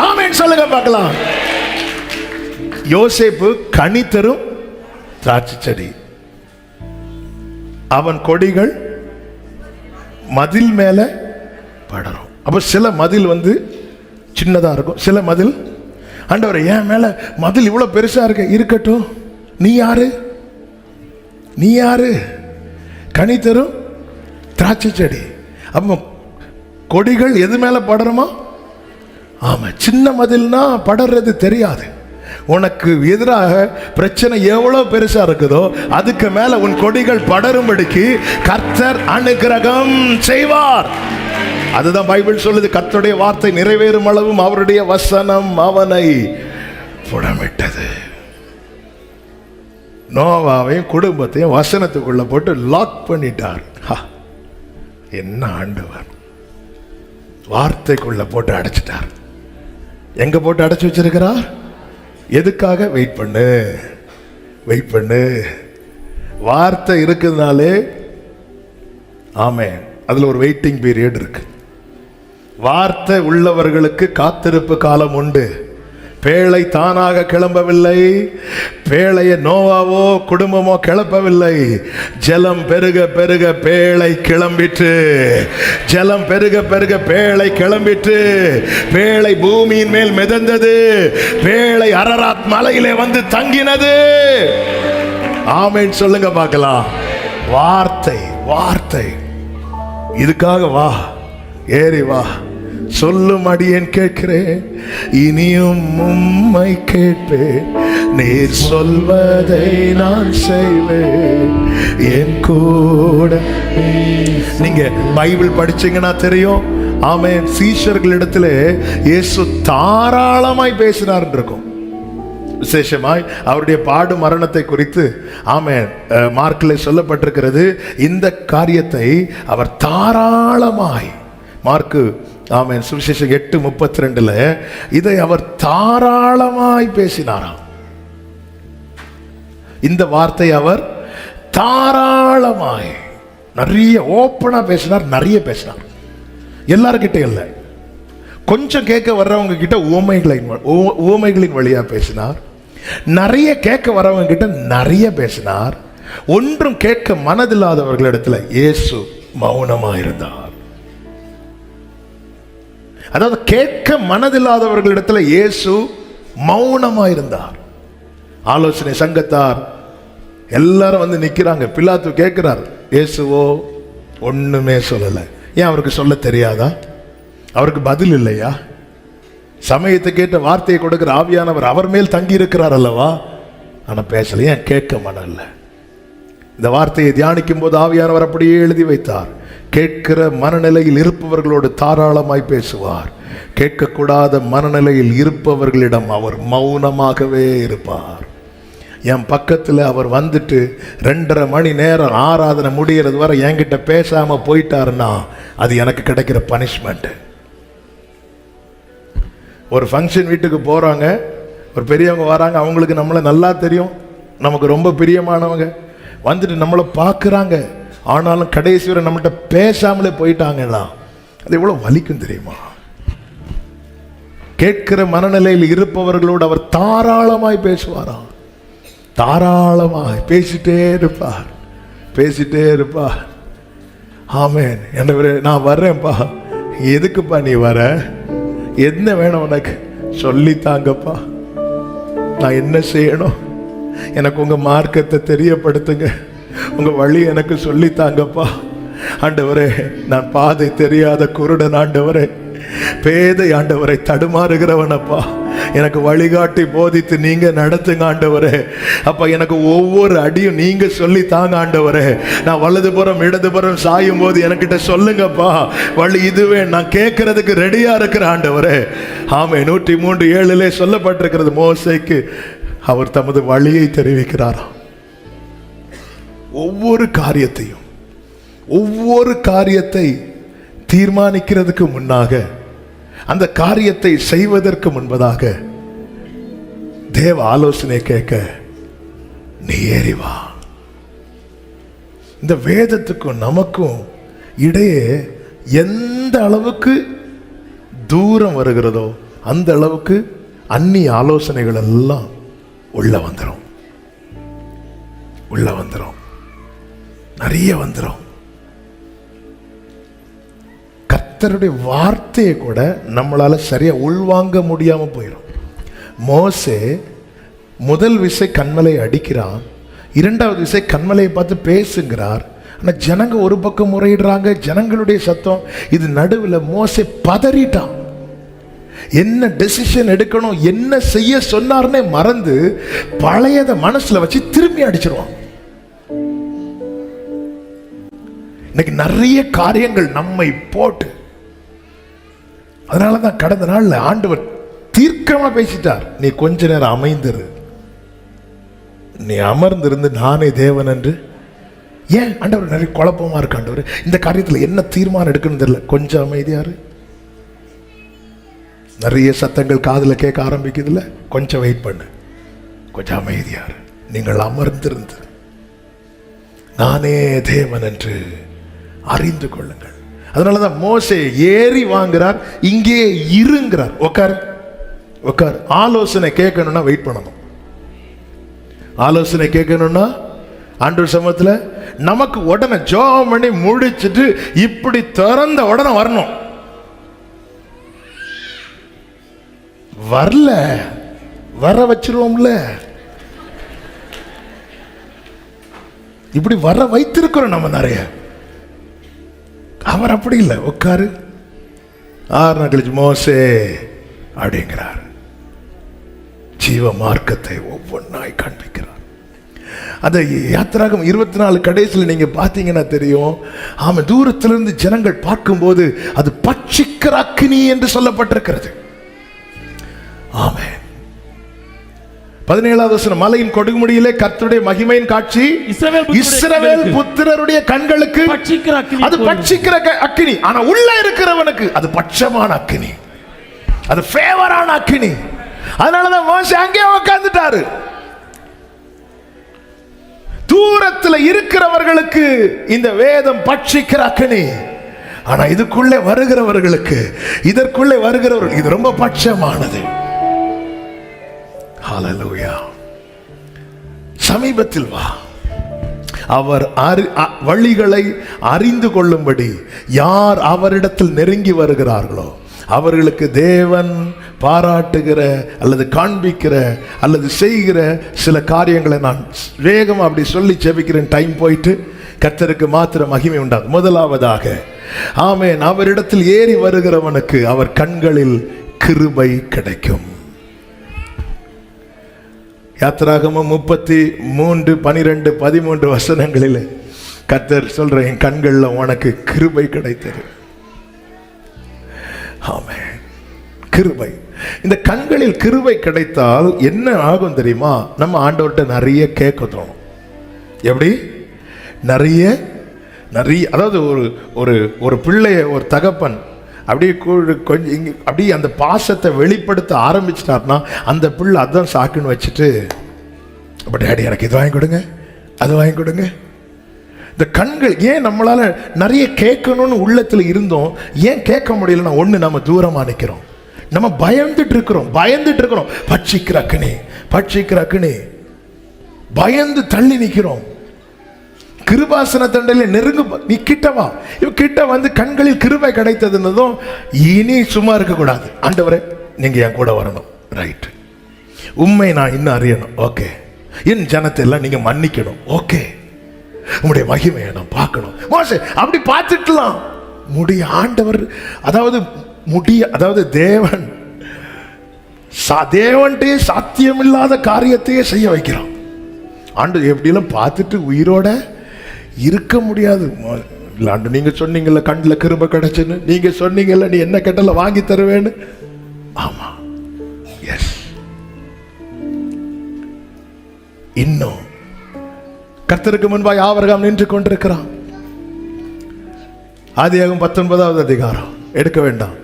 ஆமென் சொல்லுங்க பார்க்கலாம். யோசேப்பு கனி தரும் திராட்சை செடி, அவன் கொடிகள் மதில் மேல படரும். அப்ப சில மதில் சின்னதா இருக்கும், சில மதில். ஆண்டவரே, என் மேல மதில் இவ்வளவு பெருசா இருக்க, இருக்கட்டும், நீ யாரு? நீ யாரு? கனி தரும் திராட்சை செடி. அப்ப கொடிகள் எது மேல படருமா? ஆமா, சின்ன மதில்னா படர்றது தெரியாது. உனக்கு எதிராக பிரச்சனை எவ்வளவு பெருசா இருக்குதோ அதுக்கு மேல உன் கொடிகள் படரும்படிக்கு கர்த்தர் அனுக்கிரகம் செய்வார். அதுதான் பைபிள் சொல்லுது, கர்த்தருடைய வார்த்தை நிறைவேறும் அளவும் அவருடைய வசனம் அவனை புடமிட்டது. நோவாவையும் குடும்பத்தையும் வசனத்துக்குள்ள போட்டு லாக் பண்ணிட்டார். என்ன ஆண்டவர்! வார்த்தைக்குள்ள போட்டு அடைச்சிட்டார். எங்க போட்டு அடைச்சு வச்சிருக்கிறார்? எதுக்காக? வெயிட் பண்ணு, வெயிட் பண்ணு. வார்த்தை இருக்குதுனாலே ஆமென், அதுல ஒரு வெயிட்டிங் பீரியட் இருக்கு. வார்த்தை உள்ளவர்களுக்கு காத்திருப்பு காலம் உண்டு. பேழை தானாக கிளம்பவில்லை, பேழைய நோவாவோ குடும்பமோ கிளப்பவில்லை. ஜலம் பெருக பெருக பேழை கிளம்பிற்று. ஜலம் பெருக பெருக பேழை கிளம்பிற்று. பேழை பூமியின் மேல் மிதந்தது. பேழை அரராத் மலையிலே வந்து தங்கினது. ஆமென் சொல்லுங்க பார்க்கலாம். வார்த்தை வார்த்தை. இதுக்காக வா, ஏறி வா, சொல்லும் அடியேன் கேட்கிறேன், இனியும் உம்மை கேட்பேன், நீர் சொல்வதை நான் செய்வேன் என் கூட. நீங்க பைபிள் படிச்சீங்கன்னா தெரியும். ஆமென். சீஷர்களிடத்துல இயேசு தாராளமாய் பேசினார் இருக்கும். விசேஷமாய் அவருடைய பாடு மரணத்தை குறித்து ஆமென் மார்க்கிலே சொல்லப்பட்டிருக்கிறது. இந்த காரியத்தை அவர் தாராளமாய், மார்க்கு ஆமென் சுவிசேஷம் 8:32 இதை அவர் தாராளமாய் பேசினாராம். இந்த வார்த்தை அவர் தாராளமாய் நிறைய ஓப்பனா பேசினார். நிறைய பேசினார். எல்லார்கிட்ட இல்லை, கொஞ்சம் கேட்க வர்றவங்க கிட்ட உவமைகளின் வழியா பேசினார். நிறைய கேட்க வரவங்க கிட்ட நிறைய பேசினார். ஒன்றும் கேட்க மனதில்லாதவர்களிடத்துல இயேசு மௌனமா இருந்தார். அதாவது கேட்க மனதில்லாதவர்களிடத்துல இயேசு மௌனமா இருந்தார். ஆலோசனை சங்கத்தார் எல்லாரும் வந்து நிக்கிறாங்க. பிலாத்து கேட்கிறார், இயேசுவோ ஒண்ணுமே சொல்லல. ஏன் அவருக்கு சொல்ல தெரியாதா? அவருக்கு பதில் இல்லையா? சமயத்தை கேட்ட வார்த்தையை கொடுக்கிற ஆவியானவர் அவர் மேல் தங்கி இருக்கிறார் அல்லவா? ஆனா பேசல. ஏன்? கேட்க மனம் இல்லை. இந்த வார்த்தையை தியானிக்கும் போது ஆவியானவர் அப்படியே எழுதி வைத்தார். கேட்கிற மனநிலையில் இருப்பவர்களோடு தாராளமாய் பேசுவார். கேட்கக்கூடாத மனநிலையில் இருப்பவர்களிடம் அவர் மௌனமாகவே இருப்பார். என் பக்கத்தில் அவர் வந்துட்டு 2.5 மணி நேரம் ஆராதனை முடிகிறது வரை என்கிட்ட பேசாம போயிட்டாருன்னா அது எனக்கு கிடைக்கிற பனிஷ்மெண்ட். ஒரு ஃபங்க்ஷன் வீட்டுக்கு போறாங்க, ஒரு பெரியவங்க வராங்க, அவங்களுக்கு நம்மளை நல்லா தெரியும், நமக்கு ரொம்ப பிரியமானவங்க வந்துட்டு நம்மளை பார்க்குறாங்க. ஆனாலும் கடைசி வரை நம்மகிட்ட பேசாமலே போயிட்டாங்கன்னா அது எவ்வளவு வலிக்கும் தெரியுமா? கேட்கிற மனநிலையில் இருப்பவர்களோடு அவர் தாராளமாய் பேசுவாராம். தாராளமாய் பேசிட்டே இருப்பார், பேசிட்டே இருப்பார். ஆமென். என்னவரே நான் வர்றேன்ப்பா. எதுக்குப்பா நீ வர? என்ன வேணும் உனக்கு? சொல்லித்தாங்கப்பா. நான் என்ன செய்யணும்? எனக்கு உங்க மார்க்கத்தை தெரியப்படுத்துங்க, உங்க வழி எனக்கு சொல்லித்தாங்கப்பா. ஆண்டவரே, நான் பாதை தெரியாத குருடன் ஆண்டவரே, பேதை ஆண்டவரை, தடுமாறுகிறவனப்பா. எனக்கு வழிகாட்டி போதித்து நீங்க நடத்துங்க ஆண்டவரே. அப்ப எனக்கு ஒவ்வொரு அடியும் நீங்க சொல்லி தாங்க ஆண்டவரே. நான் வலதுபுறம் இடதுபுறம் சாயும் போது எனக்கிட்ட சொல்லுங்கப்பா, வழி இதுவே, நான் கேட்கறதுக்கு ரெடியா இருக்கிற ஆண்டவரே. ஆமே. 103:7 சொல்லப்பட்டிருக்கிறது, மோசேக்கு அவர் தமது வழியை தெரிவிக்கிறாராம். ஒவ்வொரு காரியத்தை தீர்மானிக்கிறதுக்கு முன்னாக, அந்த காரியத்தை செய்வதற்கு முன்பதாக தேவ ஆலோசனை கேட்க நீ ஏறி வா. இந்த வேதத்துக்கும் நமக்கும் இடையே எந்த அளவுக்கு தூரம் வருகிறதோ அந்த அளவுக்கு அந்நிய ஆலோசனைகள் எல்லாம் உள்ள வந்துடும், நிறைய வந்துடும். கர்த்தருடைய வார்த்தையை கூட நம்மளால சரியா உள்வாங்க முடியாம போயிடும். மோசே முதல் விசை கண்மலை அடிக்கிறான், 2வது விசை கண்மலையை பார்த்து பேசுகிறார். ஆனா ஜனங்க ஒரு பக்கம் முறையிடுறாங்க, ஜனங்களுடைய சத்தம். இது நடுவில் மோசே பதறிட்டான். என்ன டெசிஷன் எடுக்கணும், என்ன செய்ய சொன்னார்னே மறந்து பழையத மனசுல வச்சு திரும்பி அடிச்சிருவான். இன்னைக்கு நிறைய காரியங்கள் நம்மை போட்டு, அதனாலதான் கடந்த நாள்ல ஆண்டவர் தீர்க்கமா பேசிட்டார், நீ கொஞ்ச நேரம் அமைந்திரு, நீ அமர்ந்திருந்து நானே தேவன் என்று. ஏன் ஆண்டவர் நிறைய குழப்பமா இருக்கு ஆண்டவர், இந்த காரியத்தில் என்ன தீர்மானம் எடுக்கணும் தெரியல, கொஞ்சம் அமைதியாரு. நிறைய சத்தங்கள் காதுல கேட்க ஆரம்பிக்குதுல, கொஞ்சம் வெயிட் பண்ணு, கொஞ்சம் அமைதியாரு. நீங்கள் அமர்ந்திருந்து நானே தேவன் என்று அறிந்து கொள்ளுங்கள். அதனாலதான் மோசே ஏறி வாங்குறார், இங்கே இருங்கிறார். உட்கார். ஆலோசனை கேட்கணும்னா வெயிட் பண்ணணும். ஆலோசனை கேட்கணும்னா ஆண்டவர் சமூகத்துல நமக்கு உடனே ஜெபம் பண்ணி முடிச்சிட்டு இப்படி திறந்த உடனே வரணும். வரல, வர வச்சிருவோம்ல. இப்படி வர வைத்திருக்கிறோம் நம்ம நிறைய. அவர் அப்படி இல்லை. உட்காரு, 6 நாள் கழிச்சு மோசே அப்படிங்கிறார். ஜீவ மார்க்கத்தை ஒவ்வொன்றாய் காண்பிக்கிறார். அந்த யாத்திராகம் 24 கடைசியில் நீங்க பார்த்தீங்கன்னா தெரியும். ஆமா, தூரத்திலிருந்து ஜனங்கள் பார்க்கும்போது அது பட்சிக்கிற அக்கினி என்று சொல்லப்பட்டிருக்கிறது. ஆமென். 17வது வசனம், மலையின் கொடுமுடியிலே கர்த்தருடைய மகிமையின் காட்சி இஸ்ரவேல் புத்திரருடைய கண்களுக்கு அது பட்சிக்கிற அக்கினி. ஆனா உள்ள இருக்கிறவனுக்கு அது பட்சமான அக்கினி, அது ஃபேவரான அக்கினி. அதனாலதான் மோசே அங்கே உட்கார்ந்துட்டாரு. தூரத்துல இருக்கிறவர்களுக்கு இந்த வேதம் பட்சிக்கிற அக்கினி. ஆனா இதுக்குள்ளே வருகிறவர்களுக்கு, இதற்குள்ளே வருகிறவர்கள் இது ரொம்ப பட்சமானது. ஹல்லேலூயா. சமீபத்தில் வா. அவர் வழிகளை அறிந்து கொள்ளும்படி யார் அவரிடத்தில் நெருங்கி வருகிறார்களோ அவர்களுக்கு தேவன் பாராட்டுகிற அல்லது காண்பிக்கிற அல்லது செய்கிற சில காரியங்களை நான் வேகமாக அப்படி சொல்லி ஜெபிக்கிறேன். டைம் போயிட்டு கர்த்தருக்கு மாத்திர மகிமை உண்டாகும். முதலாவதாக, ஆமென், அவரிடத்தில் ஏறி வருகிறவனுக்கு அவர் கண்களில் கிருபை கிடைக்கும். யாத்திராகமம் 33, 12, 13 வசனங்களில் கர்த்தர் சொல்ற, என் கண்களில் உனக்கு கிருபை கிடைத்தது. ஆமென். கிருபை. இந்த கண்களில் கிருபை கிடைத்தால் என்ன ஆகும் தெரியுமா? நம்ம ஆண்டவர்கிட்ட நிறைய கேட்க தோணும். எப்படி? நிறைய அதாவது ஒரு பிள்ளைய ஒரு தகப்பன் அப்படியே கொஞ்சம் அப்படியே அந்த பாசத்தை வெளிப்படுத்த ஆரம்பிச்சிட்டார்னா அந்த பிள்ளை அதான் சாக்குன்னு வச்சுட்டு, அப்படி டேடி எனக்கு இது வாங்கி கொடுங்க, அது வாங்கி கொடுங்க. இந்த கண்கள் ஏன் நம்மளால நிறைய கேட்கணும்னு உள்ளத்துல இருந்தோம், ஏன் கேட்க முடியலன்னா, ஒண்ணு நம்ம தூரமா நிக்கிறோம், நம்ம பயந்துட்டு இருக்கிறோம். பட்சிக்கிற அக்கினி பயந்து தள்ளி நிக்கிறோம். கிருபாசன தண்டையில நீ கிட்டவா. கிட்ட வந்து கண்களில் கிருபை கிடைத்ததுன்னதும் இனி சும்மா இருக்க கூடாது. ஆண்டவரே நீங்க என் கூட வரணும். ரைட். உண்மை நான் இன்னும் அறியணும். ஓகே. என் ஜனத்தை எல்லாம் நீங்க மன்னிக்கணும். ஓகே. உங்களுடைய மகிமையை நான் பார்க்கணும். மோசே அப்படி பார்த்துக்கலாம் முடிய ஆண்டவர், அதாவது தேவன்டே சாத்தியமில்லாத காரியத்தையே செய்ய வைக்கிறான். ஆண்டு எப்படியெல்லாம் பார்த்துட்டு உயிரோட இருக்க முடியாது. ஆண்டு நீங்க சொன்னீங்கல்ல கண்ணில் கிருபை கிடைச்சுன்னு, நீங்க சொன்னீங்கல்ல நீ என்ன கேட்டல வாங்கி தருவேன்னு. ஆமா, எஸ். இன்னும் கர்த்தருக்கு முன்பாக ஆபிரகாம் நின்று கொண்டிருக்கிறான். ஆதியாகமம் 19வது அதிகாரம் எடுக்க வேண்டாம்.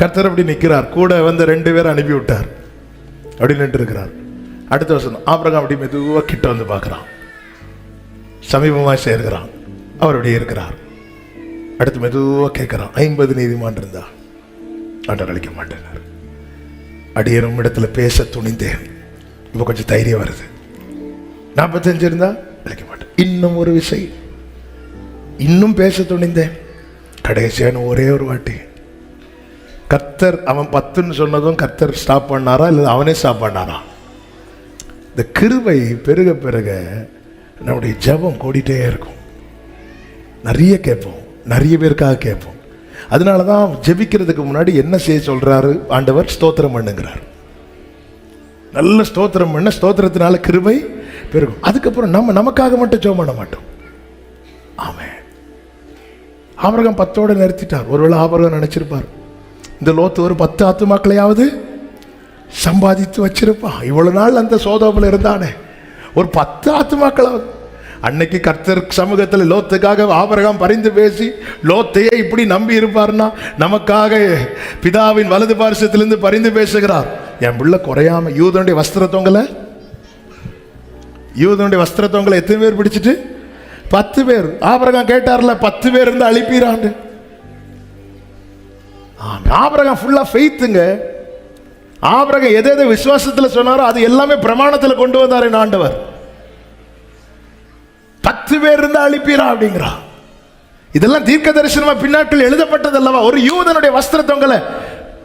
கர்த்தர் அப்படி நிற்கிறார். கூட வந்து 2 பேரை அனுப்பி விட்டார். அப்படி நின்று இருக்கிறார். அடுத்த வருஷம் ஆபிரகாம் அப்படி மெதுவா கிட்ட வந்து பார்க்கிறான். சமீபமாக சேர்க்கிறான். அவர் அப்படியே இருக்கிறார். அடுத்து மெதுவா கேட்கிறான், 50 நீதிமான் இருந்தா ஆண்டவர் அழிக்க மாட்டேனார். அடியேறும் இடத்துல பேச துணிந்தேன். இப்ப கொஞ்சம் தைரியம் வருது. 45 இருந்தா அழிக்க மாட்டேன். இன்னும் ஒரு விசை இன்னும் பேச துணிந்தேன். கடைசியான ஒரே ஒரு வாட்டி கர்த்தர் அவன் 10ன்னு சொன்னதும் கர்த்தர் ஸ்டாப் பண்ணாரா இல்லை அவனே ஸ்டாப் பண்ணாரா? இந்த கிருபை பெருக பெருக நம்முடைய ஜெபம் கூடிட்டே இருக்கும். நிறைய கேட்போம், நிறைய பேருக்காக கேட்போம். அதனால தான் ஜெபிக்கிறதுக்கு முன்னாடி என்ன செய்ய சொல்றாரு ஆண்டவர்? ஸ்தோத்திரம் பண்ணுங்கிறார். நல்ல ஸ்தோத்திரம் பண்ண, ஸ்தோத்திரத்தினால கிருபை பெருகும். அதுக்கப்புறம் நமக்காக மட்டும் ஜெபம் பண்ண மாட்டோம். ஆமென். ஆபிரகாம் 10ஓட நிறுத்திட்டார். ஒருவேளை ஆபிரகாம் நினைச்சிருப்பார், இந்த லோத்து ஒரு 10 ஆத்துமாக்களையாவது சம்பாதித்து வச்சிருப்பான். இவ்வளவு நாள் அந்த சோதோமில் இருந்தானே, ஒரு 10 ஆத்துமாக்களாவது. அன்னைக்கு கர்த்தர் சமூகத்தில் லோத்துக்காக ஆபிரகாம் பரிந்து பேசி லோத்தையே இப்படி நம்பி இருப்பார்னா, நமக்காக பிதாவின் வலது பார்சத்திலிருந்து பரிந்து பேசுகிறார். என் பிள்ளை குறையாம யூதனுடைய வஸ்திரத்தவங்களை எத்தனை பேர் பிடிச்சிட்டு? 10 பேர். ஆபிரகாம் கேட்டார்ல, 10 பேர் இருந்து அழிப்பீராண்டு. ஆபிரகாம் ஃபுல்லா ஃபெய்த்துங்க. ஆபிரகாம் எதை விசுவாசத்துல சொன்னாரோ அது எல்லாமே பிரமாணத்துல கொண்டு வந்தார் என் ஆண்டவர். 10 பேர் இருந்தா அழிப்பீரா அப்படிங்கிறா. இதெல்லாம் தீர்க்க தரிசனமா பின்னாட்கள் எழுதப்பட்டது அல்லவா? ஒரு யூதனுடைய வஸ்திர தொங்கல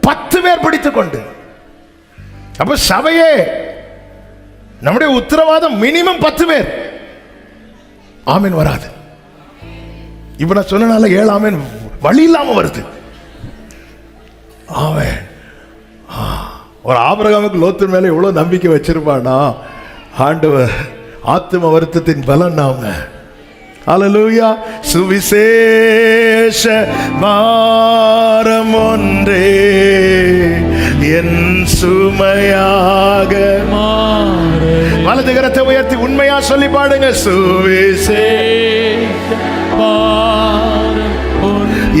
10 பேர் பிடித்துக் கொண்டு. அப்ப சபையே நம்முடைய உத்தரவாதம் மினிமம் 10 பேர். ஆமீன் வராது. இப்ப நான் சொன்னனால 7 ஆமீன் வழி இல்லாம வருது. ஆமென். ஒரு ஆபிரகாமுக்கு லோத்தின் மேல எவ்வளவு நம்பிக்கை வச்சிருப்பானா ஆண்டவர். ஆத்தும வருத்தத்தின் பலன் நாம. அல்லேலூயா. சுவிசேஷ பாரம் ஒன்றே என் சுமையாக வலது கரத்தை உயர்த்தி உண்மையா சொல்லி பாடுங்க. சுவிசேஷ பாரம்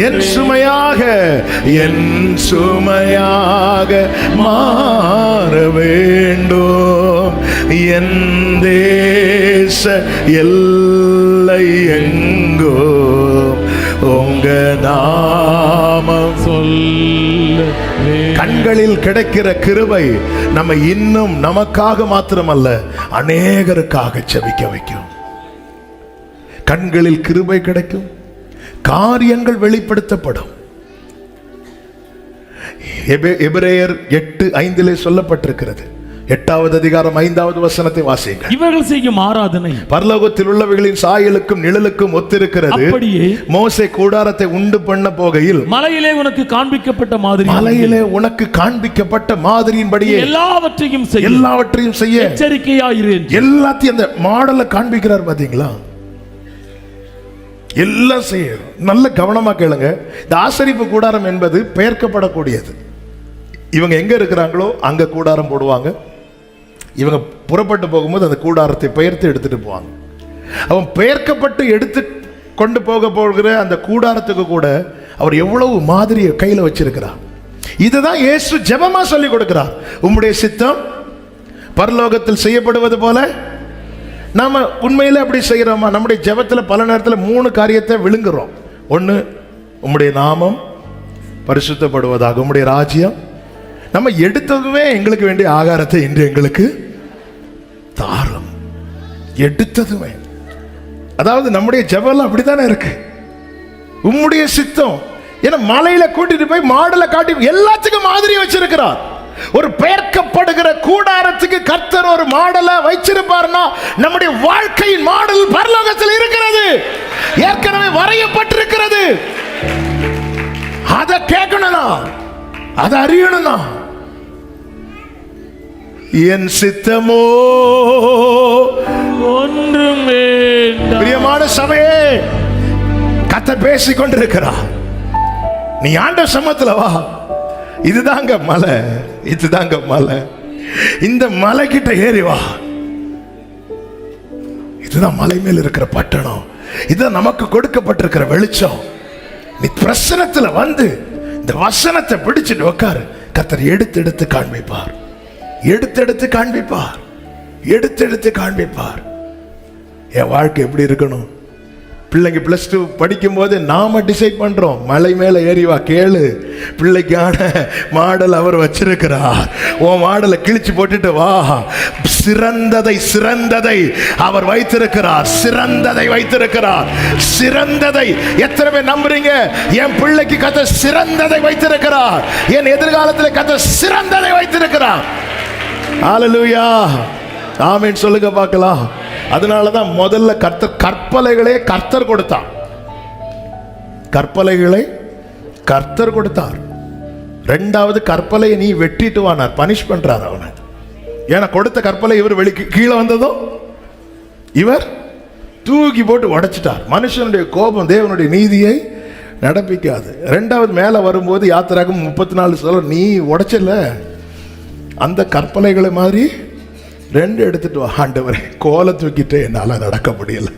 என் சுமையாக மாற வேண்டும். என் தேச எல்லை எங்கோ உங்க நாமம் சொல்ல. கண்களில் கிடைக்கிற கிருபை நம்ம இன்னும் நமக்காக மாத்திரமல்ல அநேகருக்காக ஜெபிக்க வைக்கும். கண்களில் கிருபை கிடைக்கும், காரியங்கள் வெளிப்படுத்தப்படும். எபிரேயர் 8:5 சொல்லப்பட்டிருக்கிறது. 8வது அதிகாரம் 5வது வசனத்தை வாசிங்க. இவர்கள் செய்யும் ஆராதனை பரலோகத்தில் உள்ளவைகளின் சாயலுக்கும் நிழலுக்கும் ஒத்திருக்கிறது. அப்படியே மோசே கூடாரத்தை உண்டு பண்ண போகையில் மலையிலே உனக்கு காண்பிக்கப்பட்ட மாதிரியின்படியே எல்லாவற்றையும் செய்ய எச்சரிக்கையாயிரு. எல்லாத்தையும் அந்த மாடலை காண்பிக்கிறார். பாத்தீங்களா? எல்லாம் செய்ய நல்ல கவனமா கேளுங்க. இந்த ஆசரிப்பு கூடாரம் என்பது பெயர்க்கப்படக்கூடியது. இவங்க எங்க இருக்கிறாங்களோ அங்க கூடாரம் போடுவாங்க. இவங்க புறப்பட்டு போகும்போது அந்த கூடாரத்தை பெயர்த்து எடுத்துட்டு போவாங்க. அவன் பெயர்க்கப்பட்டு எடுத்து கொண்டு போகிற அந்த கூடாரத்துக்கு கூட அவர் எவ்வளவு மாதிரியை கையில வச்சிருக்கிறார். இதுதான் இயேசு ஜெபமா சொல்லி கொடுக்கிறார். உம்முடைய சித்தம் பரலோகத்தில் செய்யப்படுவது போல நாம உண்மையில அப்படி செய்யறோமா? நம்முடைய ஜெபத்தில் பல நேரத்தில் 3 காரியத்தை விழுங்குறோம். ஒன்று, உம்முடைய நாமம் பரிசுத்தப்படுவதாக, உம்முடைய ராஜ்யம். நம்ம எடுத்ததுமே எங்களுக்கு வேண்டிய ஆகாரத்தை இன்று எங்களுக்கு தாரும். எடுத்ததுமே, அதாவது நம்முடைய ஜெபம் அப்படித்தானே இருக்கு. உம்முடைய சித்தம். ஏன்னா மலையில கூட்டிட்டு போய் மாடலை காட்டி எல்லாத்துக்கும் மாதிரி வச்சிருக்கிறார். ஒரு பெயர்க்கப்படுகிற கூடாரத்துக்கு கர்த்தர் ஒரு மாடலை வைச்சிருப்பார்னா நம்முடைய வாழ்க்கையின் மாடல் பரலோகத்தில் இருக்கிறது, ஏற்கனவே வரையப்பட்டிருக்கிறது. அதை கேட்கணும்னா, அதை அறியணும்னா, என் சித்தமோ ஒன்றும் வேண்டாம். பிரியமான சபையே, கர்த்தர் பேசிக் கொண்டிருக்கிறார். நீ ஆண்ட சமத்துல வா. இதுதாங்க மலை, இதுதாங்க மலை. இந்த மலை கிட்ட ஏறி வா. இதுதான் மலை மேல் இருக்கிற பட்டணம். இதுதான் நமக்கு கொடுக்கப்பட்டிருக்கிற வெளிச்சம். நீ பிரசனத்துல வந்து இந்த வசனத்தை பிடிச்சிட்டு உட்காரு. கர்த்தர் எடுத்து காண்பிப்பார், எடுத்து காண்பிப்பார், எடுத்து காண்பிப்பார். என் வாழ்க்கை எப்படி இருக்கணும்? பிள்ளைங்க +2 படிக்கும் போது நாம டிசைட் பண்றோம். மலை மேல ஏறி வா, கேளு. பிள்ளைக்கான மாடல் அவர் வச்சிருக்கிறார். உன் மாடலை கிழிச்சு போட்டுட்டு வா. சிறந்ததை அவர் வைத்திருக்கிறார். சிறந்ததை வைத்திருக்கிறார். சிறந்ததை எத்தனை பேர் நம்புறீங்க? என் பிள்ளைக்கு கர்த்தர் சிறந்ததை வைத்திருக்கிறார். என் எதிர்காலத்தில் கர்த்தர் சிறந்ததை வைத்திருக்கிறார். ஹல்லேலூயா, ஆமென் சொல்லுங்க பார்க்கலாம். அதனாலதான் முதல்ல கற்பலைகளே கர்த்தர் கொடுத்தார். கற்பலைகளை கர்த்தர் கொடுத்தார். 2வது கற்பலையை நீ வெட்டிட்டு வானார். பனிஷ் பண்றார் அவனை. ஏன்னா கொடுத்த கற்பலை இவர் கீழே வந்ததும் இவர் தூக்கி போட்டு உடைச்சிட்டார். மனுஷனுடைய கோபம் தேவனுடைய நீதியை நடப்பிக்காது. 2வது மேல வரும்போது யாத்திராகம் 34 சொல்ல, நீ உடைச்சல அந்த கற்பலைகளை மாதிரி 2 எடுத்துட்டு வா. ஆண்டவரே, கோலை தூக்கிட்டு என்னால நடக்க முடியல.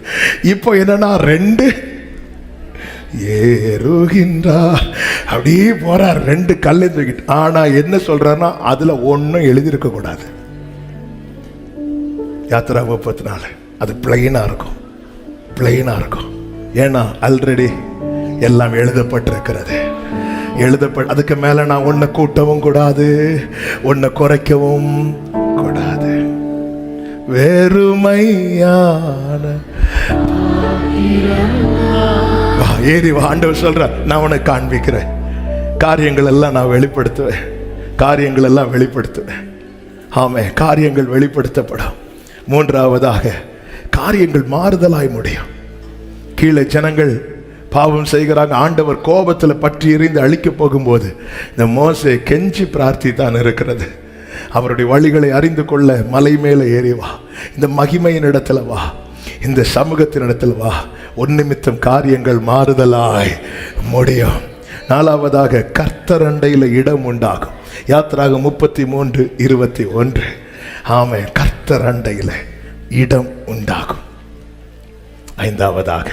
இப்போ என்னன்னா 2 ஏறுகின்றார். அப்படியே போறார் 2 கல்லை தூக்கிட்டு. ஆனா என்ன சொல்றாருன்னா, அதுல ஒன்னும் எழுதியிருக்க கூடாது. யாத்திரா 34 அது பிளைனா இருக்கும், பிளைனா இருக்கும். ஏன்னா ஆல்ரெடி எல்லாம் எழுதப்பட்டிருக்கிறது. அதுக்கு மேல நான் உன்னை கூட்டவும் கூடாது, உன்னை குறைக்கவும் கூடாது. வெறுமையான ஏறி வா. ஆண்டவர் சொல்ற, நான் உனக்கு காண்பிக்கிறேன். காரியங்கள் எல்லாம் நான் வெளிப்படுத்துவேன், காரியங்கள் எல்லாம் வெளிப்படுத்துவேன். ஆமே, காரியங்கள் வெளிப்படுத்தப்படும். மூன்றாவதாக, காரியங்கள் மாறுதலாய் முடியும். கீழே ஜனங்கள் பாவம் செய்கிறாங்க. ஆண்டவர் கோபத்தில் பற்றி எறிந்து அழிக்க போகும்போது இந்த மோசே கெஞ்சி பிரார்த்தித்தான் இருக்கிறது. அவருடைய வழிகளை அறிந்து கொள்ள மலை மேலே ஏறி வா, இந்த மகிமையின் இடத்துல வா, இந்த சமூகத்தின் இடத்துல வா, உன் நிமித்தம் காரியங்கள் மாறுதலாய் முடியும். நாலாவதாக, கர்த்தர் அண்டையில் இடம் உண்டாகும். யாத்திராகமம் 33:21. ஆமென், கர்த்தர் அண்டையில் இடம் உண்டாகும். ஐந்தாவதாக,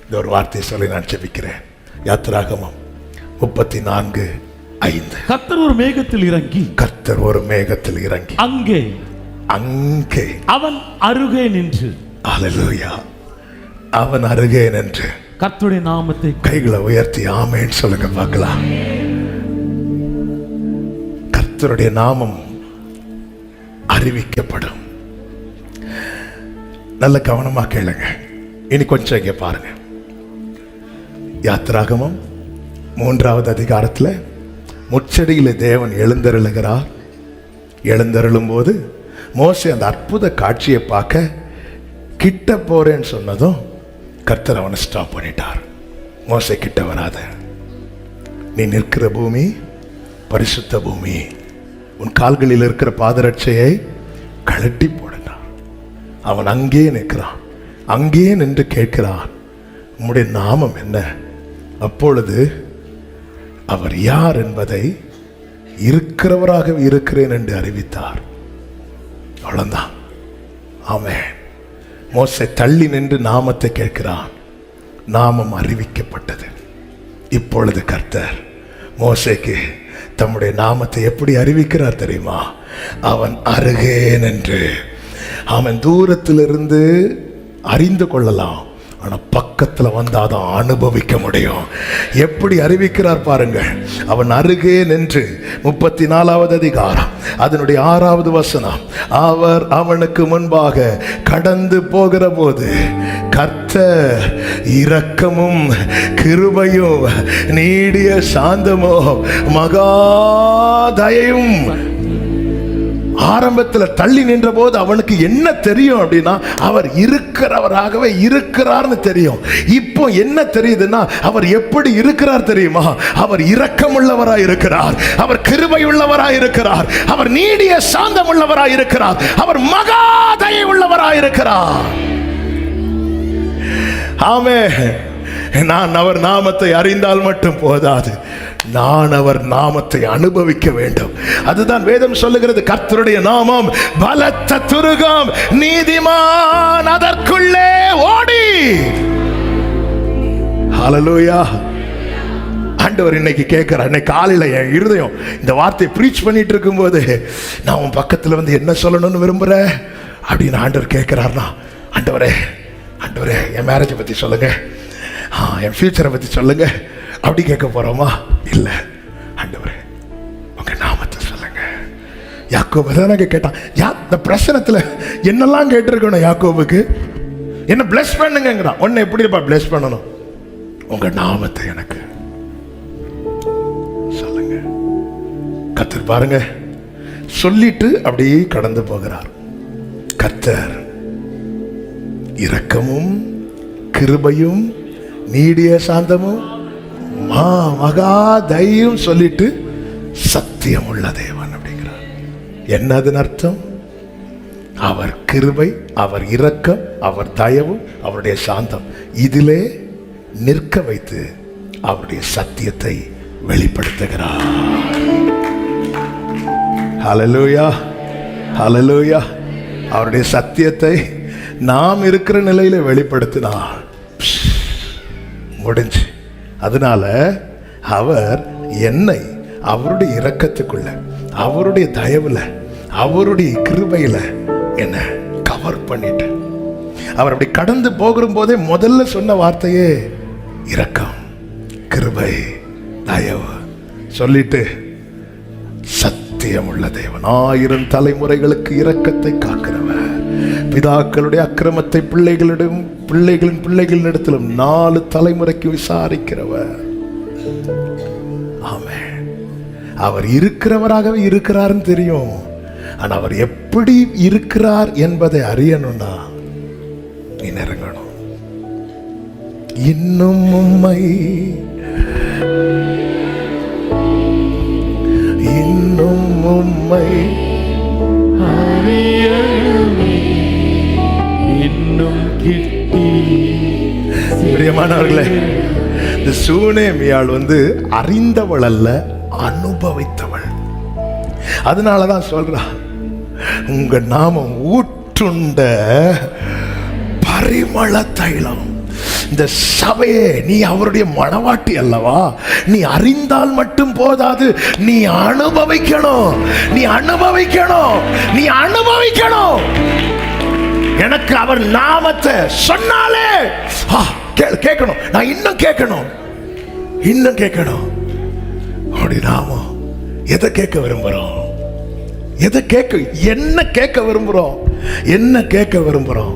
இந்த ஒரு வார்த்தையை சொல்லி நான் ஜெபிக்கிறேன். யாத்திராகமம் 34:5. கர்த்தர் ஒரு மேகத்தில் இறங்கி, கர்த்தர் ஒரு மேகத்தில் இறங்கி அங்கே அவன் அருகே நின்று, அல்லேலூயா, அவன் அருகே நின்று கர்த்தருடைய நாமத்தை கைகளை உயர்த்தி ஆமென் சொல்லுங்க பார்க்கலாம். கர்த்தருடைய நாமம் அறிவிக்கப்படும். நல்ல கவனமா கேளுங்க. இனி கொஞ்சம் இங்க பாருங்க. யாத்திராகமம் 3வது அதிகாரத்தில் முச்சடியில தேவன் எழுந்தருளுகிறார். எழுந்தருளும் போது மோசே அந்த அற்புத காட்சியை பார்க்க கிட்ட போறேன்னு சொன்னதும் கர்த்தர் அவனை ஸ்டாப் பண்ணிட்டார். மோசே கிட்ட வராத, நீ நிற்கிற பூமி பரிசுத்த பூமி, உன் கால்களில் இருக்கிற பாதரட்சையை கழட்டி போடுகிறான். அவன் அங்கே நிற்கிறான், அங்கே நின்று கேட்கிறான், உம்முடைய நாமம் என்ன? அப்பொழுது அவர் யார் என்பதை இருக்கிறவராக இருக்கிறேன் என்று அறிவித்தார். அவ்வளவுதான். ஆமென். மோசே தள்ளி நின்று நாமத்தை கேட்கிறான். நாமம் அறிவிக்கப்பட்டது. இப்பொழுது கர்த்தர் மோசேக்கு தம்முடைய நாமத்தை எப்படி அறிவிக்கிறார் தெரியுமா? அவன் அருகே நின்று. அவன் தூரத்திலிருந்து அறிந்து கொள்ளலாம், ஆனா பக்கத்துல வந்தாதான் அனுபவிக்க முடியும். எப்படி அறிவிக்கிறார் பாருங்க. அவன் அருகே நின்று 34வது அதிகாரம் அதனுடைய 6வது வசனம். அவர் அவனுக்கு முன்பாக கடந்து போகிற போது கர்த்தர் இரக்கமும் கிருபையும் நீடிய சாந்தமும் மகா தயையும். ஆரம்பத்தில் தள்ளி நின்ற போது அவனுக்கு என்ன தெரியும் அப்படின்னா, அவர் இருக்கிறவராகவே இருக்கிறார்னு தெரியும். இப்போ என்ன தெரியுதுன்னா, அவர் எப்படி இருக்கிறார் தெரியுமா? அவர் இரக்கமுள்ளவராய் இருக்கிறார், அவர் கிருபை உள்ளவராய் இருக்கிறார், அவர் நீடிய சாந்தம் உள்ளவராய் இருக்கிறார், அவர் மகா தயை உள்ளவராய் இருக்கிறார். ஆமென். நான் அவர் நாமத்தை அறிந்தால் மட்டும் போதாது, நான் அவர் நாமத்தை அனுபவிக்க வேண்டும். அதுதான் வேதம் சொல்லுகிறது. கர்த்தருடைய நாமம் பலத்த துருகம், நீதிமான் அதற்குள்ளே ஓடி. ஹல்லேலூயா. ஆண்டவர் இன்னைக்கு கேட்கிறார். இன்னைக்கு காலையில என் இருதயம் இந்த வார்த்தையை பிரீச் பண்ணிட்டு இருக்கும் போது, நான் உன் பக்கத்துல வந்து என்ன சொல்லணும்னு விரும்புற அப்படின்னு ஆண்டவர் கேட்கிறார்னா, ஆண்டவரே ஆண்டவரே என் மேரேஜை பத்தி சொல்லுங்க, என் ஃபியூச்சரை பத்தி சொல்லுங்க அப்படி கேட்க போறோமா? இல்ல, ஆண்டவரே உங்க நாமத்தை சொல்லுங்க. யாக்கோபு தானே கேட்டான். இந்த பிரச்சனத்துல என்னெல்லாம் கேட்டிருக்கணும் யாக்கோபுக்கு? என்ன பிளஸ் பண்ணுங்கிறான். உன்னை எப்படிப்பா பிளஸ் பண்ணணும்? உங்க நாமத்தை எனக்கு சொல்லுங்க. கர்த்தர் பாருங்க, சொல்லிட்டு அப்படியே கடந்து போகிறார். கர்த்தர் இரக்கமும் கிருபையும் நீடிய சாந்தமும் மகா தயையும் சொல்லிட்டு சத்தியம் உள்ள தேவன் அப்படிங்கிறார். என்னதுன்னு அர்த்தம்? அவர் கிருபை, அவர் இரக்கம், அவர் தயவு, அவருடைய சாந்தம் இதிலே நிற்க வைத்து அவருடைய சத்தியத்தை வெளிப்படுத்துகிறார். ஹல்லேலூயா, ஹல்லேலூயா. அவருடைய சத்தியத்தை நாம் இருக்கிற நிலையில வெளிப்படுத்தினார், முடிஞ்சு. அதனால அவர் என்னை அவருடைய இரக்கத்துக்குள்ள, அவருடைய தயவுல, அவருடைய கிருபையில என்ன கவர் பண்ணிட்டு, அவர் அப்படி கடந்து போகிற போதே முதல்ல சொன்ன வார்த்தையே இரக்கம், கிருபை, தயவு. சொல்லிட்டு, சத்தியம் உள்ள தேவன், 1000 தலைமுறைகளுக்கு இரக்கத்தை காக்கிறவர், பிதாக்களுடைய அக்கிரமத்தை பிள்ளைகளிடம் பிள்ளைகளின் பிள்ளைகளிடத்திலும் 4 தலைமுறைக்கு விசாரிக்கிறவர். ஆமென். அவர் இருக்கிறவராகவே இருக்கிறார்னு தெரியும். ஆனா அவர் எப்படி இருக்கிறார் என்பதை அறியணும்னா நீ நெருங்கணும். இன்னும் உம்மை இன்னும் கிட்டி. பிரியமானவர்களே, இந்த சூனேமியாள் அறிந்தவள் அல்ல, அனுபவித்தவள். அதனாலதான் சொல்றா, உங்க நாமம் ஊற்றுண்ட பரிமள தைலம். இந்த சபையே, நீ அவருடைய மணவாட்டி அல்லவா? நீ அறிந்தால் மட்டும் போதாது, நீ அனுபவிக்கணும். நீ அனுபவிக்கணும். நீ அனுபவிக்கணும். எனக்கு அவர் நாமத்தை சொன்னாலே கேட்கணும். நான் இன்னும் கேட்கணும், இன்னும் கேட்கணும். அப்படி நாமம் எதை கேட்க விரும்புறோம்? எதை கேட்க, என்ன கேட்க விரும்புறோம்? என்ன கேட்க விரும்புறோம்?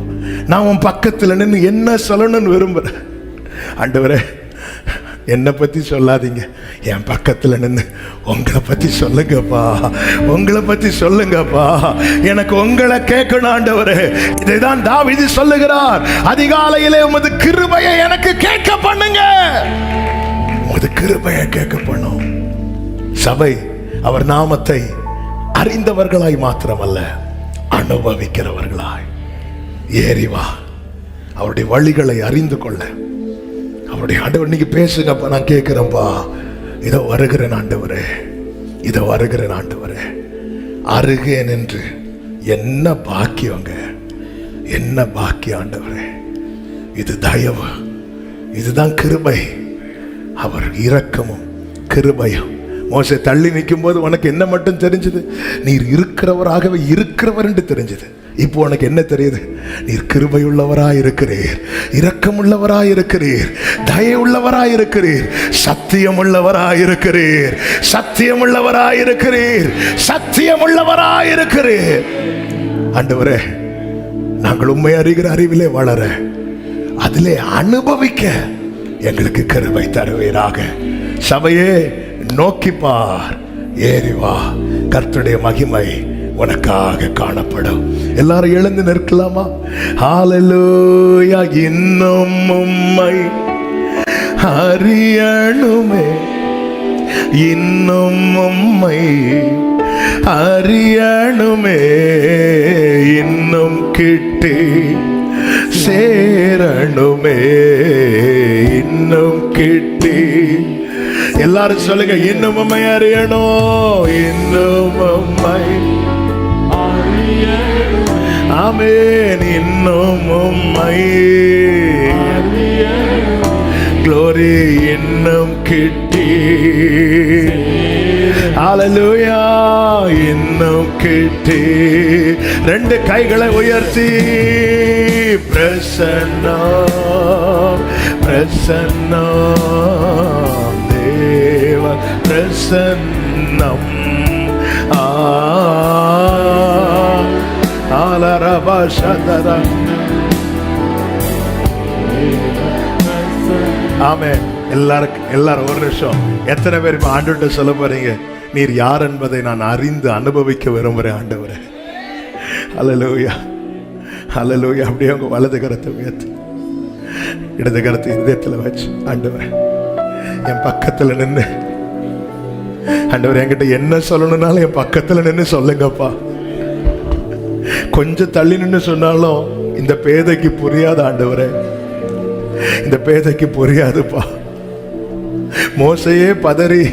நான் உன் பக்கத்துல நின்று என்ன சொல்லணும்னு விரும்புறேன். ஆண்டவரே, என்னை பத்தி சொல்லாதீங்க, என் பக்கத்துல நின்று உங்களை பத்தி சொல்லுங்கப்பா, உங்களை பத்தி சொல்லுங்கப்பா. எனக்கு உங்களை கேட்கணும் ஆண்டவரே. இதைதான் தாவீது சொல்லுகிறார், அதிகாலையிலே உமது கிருபையை எனக்கு கேட்க பண்ணுங்க. உமது கிருபையை கேட்க பண்ணும். சபை அவர் நாமத்தை அறிந்தவர்களாய் மாத்திரமல்ல, அனுபவிக்கிறவர்களாய் ஏறி வா. அவருடைய வழிகளை அறிந்து கொள்ள அவருடைய ஆண்டவர், நீங்க பேசுங்கப்பா, நான் கேட்கிறேன்ப்பா. இதோ வருகிறேன் ஆண்டவரே, இதோ வருகிறேன் ஆண்டவரே. அருகேன் என்று என்ன பாக்கியங்க, என்ன பாக்கியம் ஆண்டவரே. இது தயவு, இதுதான் கிருபை. அவர் இரக்கமும் கிருபையும். மோசே தள்ளி நிற்கும் போது உனக்கு என்ன மட்டும் தெரிஞ்சது? நீர் இருக்கிறவராகவே இருக்கிறவர் என்று தெரிஞ்சது. இப்போ உனக்கு என்ன தெரியுது? நீர் கிருபையுள்ளவராய் இருக்கிறீர், இரக்கமுள்ளவராய் இருக்கிறீர், தயவுள்ளவராய் இருக்கிறீர், சத்தியமுள்ளவராய் இருக்கிறீர், சத்தியமுள்ளவராய் இருக்கிறீர், சத்தியமுள்ளவராய் இருக்கிறீர். ஆண்டவரே, நாங்கள் உண்மை அறிகிற அறிவிலே வளர, அதிலே அனுபவிக்க எங்களுக்கு கிருபை தருவீராக. சபையே, நோக்கிப்பார், ஏறி வா. கர்த்தருடைய மகிமை உனக்காக காணப்படும். எல்லாரும் எழுந்து நிற்கலாமா? ஹல்லேலூயா. இன்னும் உம்மை அறியணுமே, இன்னும் உம்மை அறியணுமே, இன்னும் கிட்டி சேரணுமே, இன்னும் கிட்டி. எல்லாரும் சொல்லுங்க, இன்னும் உம்மை அறியணும், இன்னும் உம்மை அறியணும். ஆமென். இன்னும் உம்மை அறியணும். க்ளோரி. இன்னும் கிட்டி. ஹல்லேலூயா. இன்னும் கிட்டி. 2 கைகளை உயர்த்தி, பிரசன்னம் பிரசன்னம் தேவ பிரசன்னம். ஆமென். எல்லாரும் ஒரு நிமிஷம், எத்தனை பேர் இப்ப ஆண்டவர்கிட்ட சொல்ல போறீங்க, நீர் யார் என்பதை நான் அறிந்து அனுபவிக்க விரும்புறேன் ஆண்டவரே. ஹல்லேலூயா, ஹல்லேலூயா. அப்படியே உங்க வலது கரத்தை உயர்த்தி, இடது கரத்தை இதயத்தில் வச்சு, ஆண்டவரே என் பக்கத்துல நின்று, ஆண்டவர் என்கிட்ட என்ன சொல்லணும்னாலும் என் பக்கத்துல நின்று சொல்லுங்கப்பா. கொஞ்சம் தள்ளி நின்று சொன்னாலும் இந்த பேதைக்கு புரியாது ஆண்டவரே, இந்த பேதைக்கு புரியாதுப்பா. மோசையே பதறி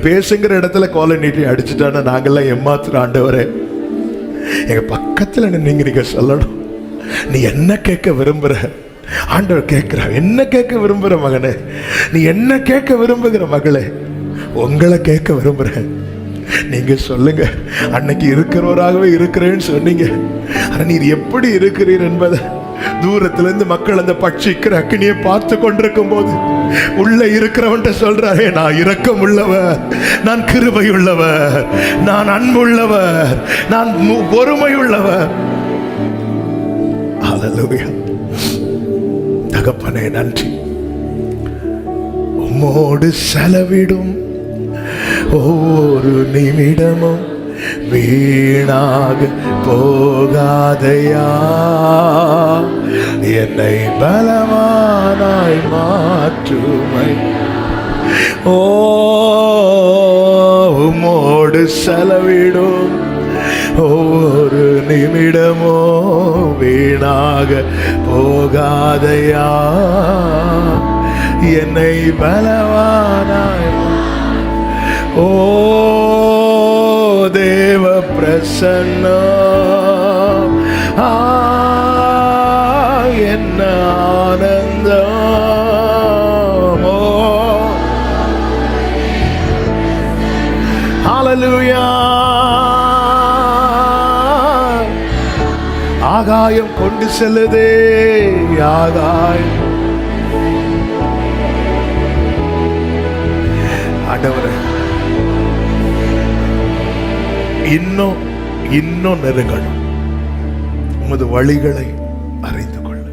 பேசுங்கிற இடத்துல கோலை நீட்டி அடிச்சுட்டானா நாங்கெல்லாம் ஏமாத்துறோம் ஆண்டவரே. எங்க பக்கத்துல நீங்க சொல்லணும், நீ என்ன கேட்க விரும்புற? ஆண்டவர் கேட்கிறார், என்ன கேட்க விரும்புற மகனே? நீ என்ன கேட்க விரும்புகிற மகளே? உங்களை கேட்க விரும்புறேன். நீங்க சொல்லுங்க, அன்னைக்கு இருக்கிறவராகவே இருக்கிறேன்னு சொன்னீங்க, ஆனா நீர் எப்படி இருக்கிறீர் என்பதை தூரத்துல இருந்து மக்கள் அந்த பட்சிக்கிற அக்கினியை பார்த்து கொண்டிருக்கும் போது உள்ள இருக்கிறவன்ட்ட சொல்றாரே, நான் இரக்கம் உள்ளவர், நான் கிருபை உள்ளவர், நான் அன்புள்ளவர், நான் பொறுமை உள்ளவர். ஹல்லேலூயா. தகப்பனே நன்றி. உம்மோடு செலவிடும் ஒவ்வொரு நிமிடமும் வீணாக போகாதையா, என்னை பலவானாய் மாற்றுமை. ஓ உம்மோடு செலவிடும் ஒவ்வொரு நிமிடமோ வீணாக போகாதையா, என்னை பலவானாய். ஓ தேவ பிரசன்னம் என்ன ஆனந்தம். ஓ ஹல்லேலூயா. ஆகாயம் கொண்டு செல்லுதே, ஆகாயம். ஆண்டவரே, இன்னும் இன்னும் நெருங்கணும். உமது வழிகளை அறிந்து கொள்ள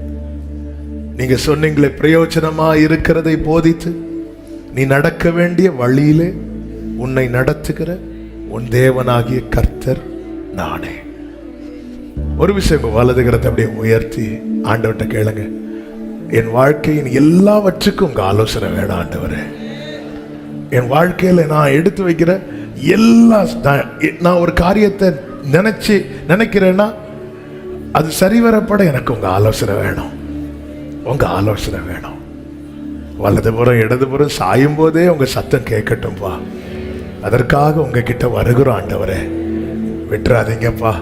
நீங்க சொன்னீங்களே, பிரயோஜனமா இருக்கிறதை போதித்து நீ நடக்க வேண்டிய வழியிலே உன்னை நடத்துகிற உன் தேவனாகிய கர்த்தர் நானே. ஒரு விஷயம், வலதுகிறத அப்படியே உயர்த்தி ஆண்டவர்கிட்ட கேளுங்க. என் வாழ்க்கையின் எல்லாவற்றுக்கும் உங்க ஆலோசனை வேணும் ஆண்டவரே. என் வாழ்க்கையில நான் எடுத்து வைக்கிற எல்லா, நான் ஒரு காரியத்தை நினைக்கிறேன்னா அது சரிவரப்பட எனக்கு உங்க ஆலோசனை வேணும். உங்க ஆலோசனை வேணும். வலதுபுறம் இடதுபுறம் சாயும் போதே உங்க சத்தம் கேட்கட்டும்பா. அதற்காக உங்ககிட்ட வருகிறோம் ஆண்டவரே. விட்டுறாதீங்கப்பா,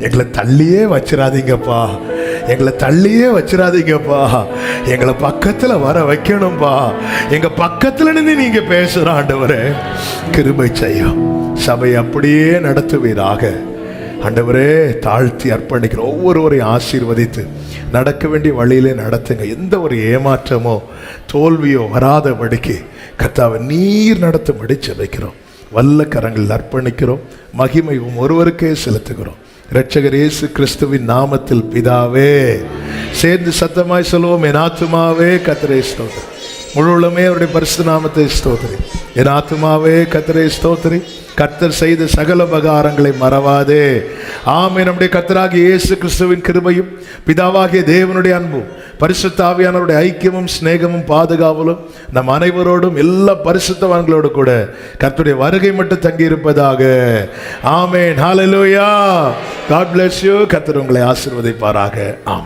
எங்களை தள்ளியே வச்சிடாதீங்கப்பா, எங்களை தள்ளியே வச்சிடாதீங்கப்பா, எங்களை பக்கத்துல வர வைக்கணும்பா. எங்க பக்கத்துல நின்று நீங்க பேசுற ஆண்டவரே, கிருபை செய்யும். சபை அப்படியே நடத்துவீராக ஆண்டவரே. தாழ்த்தி அர்ப்பணிக்கிற ஒவ்வொருவரையும் ஆசீர்வதித்து நடக்க வேண்டிய வழியிலே நடத்துங்க. எந்த ஒரு ஏமாற்றமோ தோல்வியோ வராதபடிக்கு கர்த்தாவை நீர் நடத்தும்படி ஜெபிக்கிறோம். வல்ல கரங்களில் அர்ப்பணிக்கிறோம். மகிமை ஒருவருக்கே செலுத்துகிறோம். இரட்சகர் இயேசு கிறிஸ்துவின் நாமத்தில் பிதாவே. சேர்ந்து சத்தமாய் சொல்லுவோம், என் ஆத்துமாவே கர்த்தரை ஸ்தோத்திரி, முழு உள்ளமே அவருடைய பரிசுத்த நாமத்தை ஸ்தோத்திரி. என் ஆத்துமாவே கர்த்தரை ஸ்தோத்திரி, கர்த்தர் செய்த சகல உபகாரங்களை மறவாதே. ஆமென். நம்முடைய கர்த்தராகிய இயேசு கிறிஸ்துவின் கிருபையும் பிதாவாகிய தேவனுடைய அன்பும் பரிசுத்த ஆவியானவருடைய ஐக்கியமும் சிநேகமும் பாதுகாவலும் நம் அனைவரோடும் எல்லா பரிசுத்தவான்களோடு கூட கர்த்தருடைய வருகை மட்டும் தங்கி இருப்பதாக. ஆமென். ஹல்லேலூயா. God bless you. கர்த்தர் உங்களை ஆசீர்வதிப்பாராக. ஆமென்.